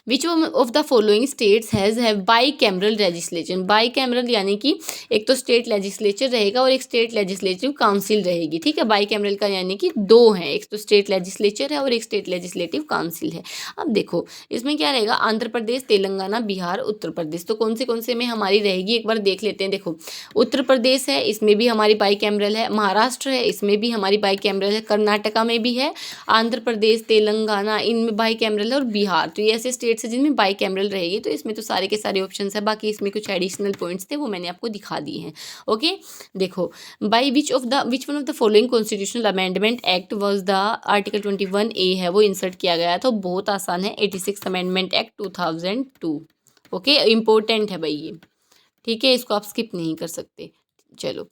विच of the following states have by cameral legislation. By cameral यानी कि एक तो स्टेट लेजिस्लेचर रहेगा और एक स्टेट लेजिस्लेटिव काउंसिल रहेगी। ठीक है, बाई कैमरल का यानी कि 2 हैं, एक तो स्टेट लेजिस्लेचर है और एक स्टेट लेजिस्लेटिव काउंसिल है। अब देखो इसमें क्या रहेगा, आंध्र प्रदेश, तेलंगाना, बिहार, उत्तर प्रदेश। तो कौन से में हमारी रहेगी एक बार देख लेते हैं। देखो, उत्तर प्रदेश है, इसमें भी हमारी बाई कैमरल है। महाराष्ट्र है, इसमें भी हमारी बाई कैमरल है। कर्नाटका में भी है। आंध्र प्रदेश, तेलंगाना, इनमें बाई कैमरल है। और बिहार, तो ये ऐसे स्टेट्स है जिनमें बाई कैमरल रहेगी। तो इसमें तो सारे के सारे ऑप्शंस है, बाकी इसमें कुछ एडिशनल पॉइंट्स थे वो मैंने आपको दिखा दिए हैं। ओके, देखो, by which one of the following constitutional amendment act was the article 21A है वो इंसर्ट किया गया। तो बहुत आसान है, 86 अमेंडमेंट एक्ट 2002। ओके, इम्पोर्टेंट है भाई ये। ठीक है, इसको आप स्किप नहीं कर सकते। चलो,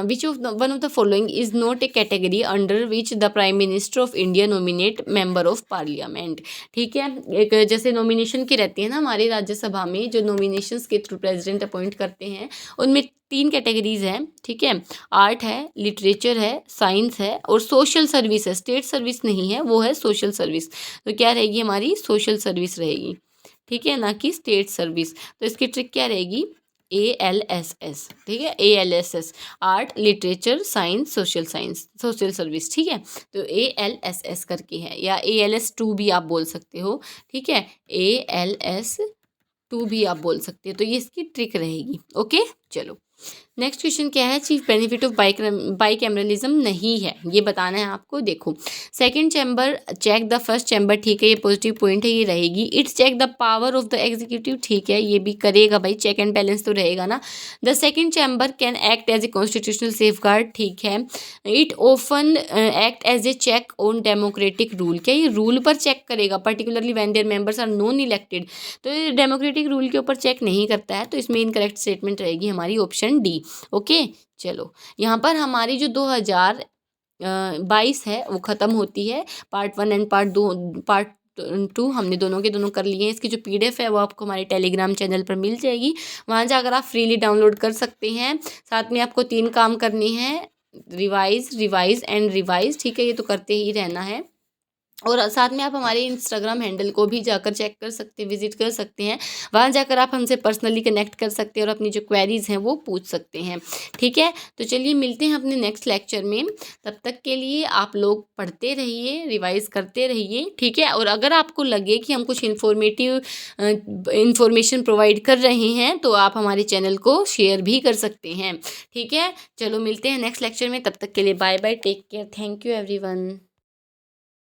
which of one of the following is not A category under which the prime minister of India nominate member of parliament. ठीक है, एक जैसे नॉमिनेशन की रहती है ना हमारी राज्यसभा में, जो नॉमिनेशंस के थ्रू प्रेसिडेंट अपॉइंट करते हैं, उनमें 3 कैटेगरीज हैं। ठीक है, आर्ट है, लिटरेचर है, साइंस है और सोशल सर्विस है। स्टेट सर्विस नहीं है, वो है सोशल सर्विस। तो क्या रहेगी हमारी, सोशल सर्विस रहेगी। ठीक है, ना कि स्टेट सर्विस। तो इसकी ट्रिक क्या रहेगी, ALSS। ठीक है, ALSS, art, literature, science, social service. ठीक है, तो ALSS करके है, या ALS2 भी आप बोल सकते हो। ठीक है, ALS2 भी आप बोल सकते हो। तो ये इसकी ट्रिक रहेगी। ओके, चलो, नेक्स्ट क्वेश्चन क्या है, चीफ बेनिफिट ऑफ बाई कैमरलिज्म नहीं है, ये बताना है आपको। देखो, second chamber check the first chamber. ठीक है, ये पॉजिटिव पॉइंट है, ये रहेगी। Its check the power of the executive. ठीक है, ये भी करेगा भाई, चेक एंड बैलेंस तो रहेगा ना। The second chamber can act as a constitutional safeguard. ठीक है, it often act as a check on democratic rule. क्या ये रूल पर चेक करेगा, particularly when their members are non elected. तो ये डेमोक्रेटिक रूल के ऊपर चेक नहीं करता है, तो इसमें इनकरेक्ट स्टेटमेंट रहेगी हमारी ऑप्शन डी। ओके, चलो, यहाँ पर हमारी जो 2022 है वो ख़त्म होती है। पार्ट 1 एंड पार्ट 2 हमने दोनों के दोनों कर लिए हैं। इसकी जो PDF है वो आपको हमारे टेलीग्राम चैनल पर मिल जाएगी, वहाँ जाकर आप फ्रीली डाउनलोड कर सकते हैं। साथ में आपको 3 काम करने हैं, रिवाइज एंड रिवाइज। ठीक है, ये तो करते ही रहना है। और साथ में आप हमारे इंस्टाग्राम हैंडल को भी जाकर चेक कर सकते हैं, विजिट कर सकते हैं। वहाँ जाकर आप हमसे पर्सनली कनेक्ट कर सकते हैं और अपनी जो क्वेरीज़ हैं वो पूछ सकते हैं। ठीक है, तो चलिए मिलते हैं अपने नेक्स्ट लेक्चर में। तब तक के लिए आप लोग पढ़ते रहिए, रिवाइज करते रहिए। ठीक है, और अगर आपको लगे कि हम कुछ इन्फॉर्मेशन प्रोवाइड कर रहे हैं तो आप हमारे चैनल को शेयर भी कर सकते हैं। ठीक है, चलो मिलते हैं नेक्स्ट लेक्चर में। तब तक के लिए bye bye, take care, thank you everyone.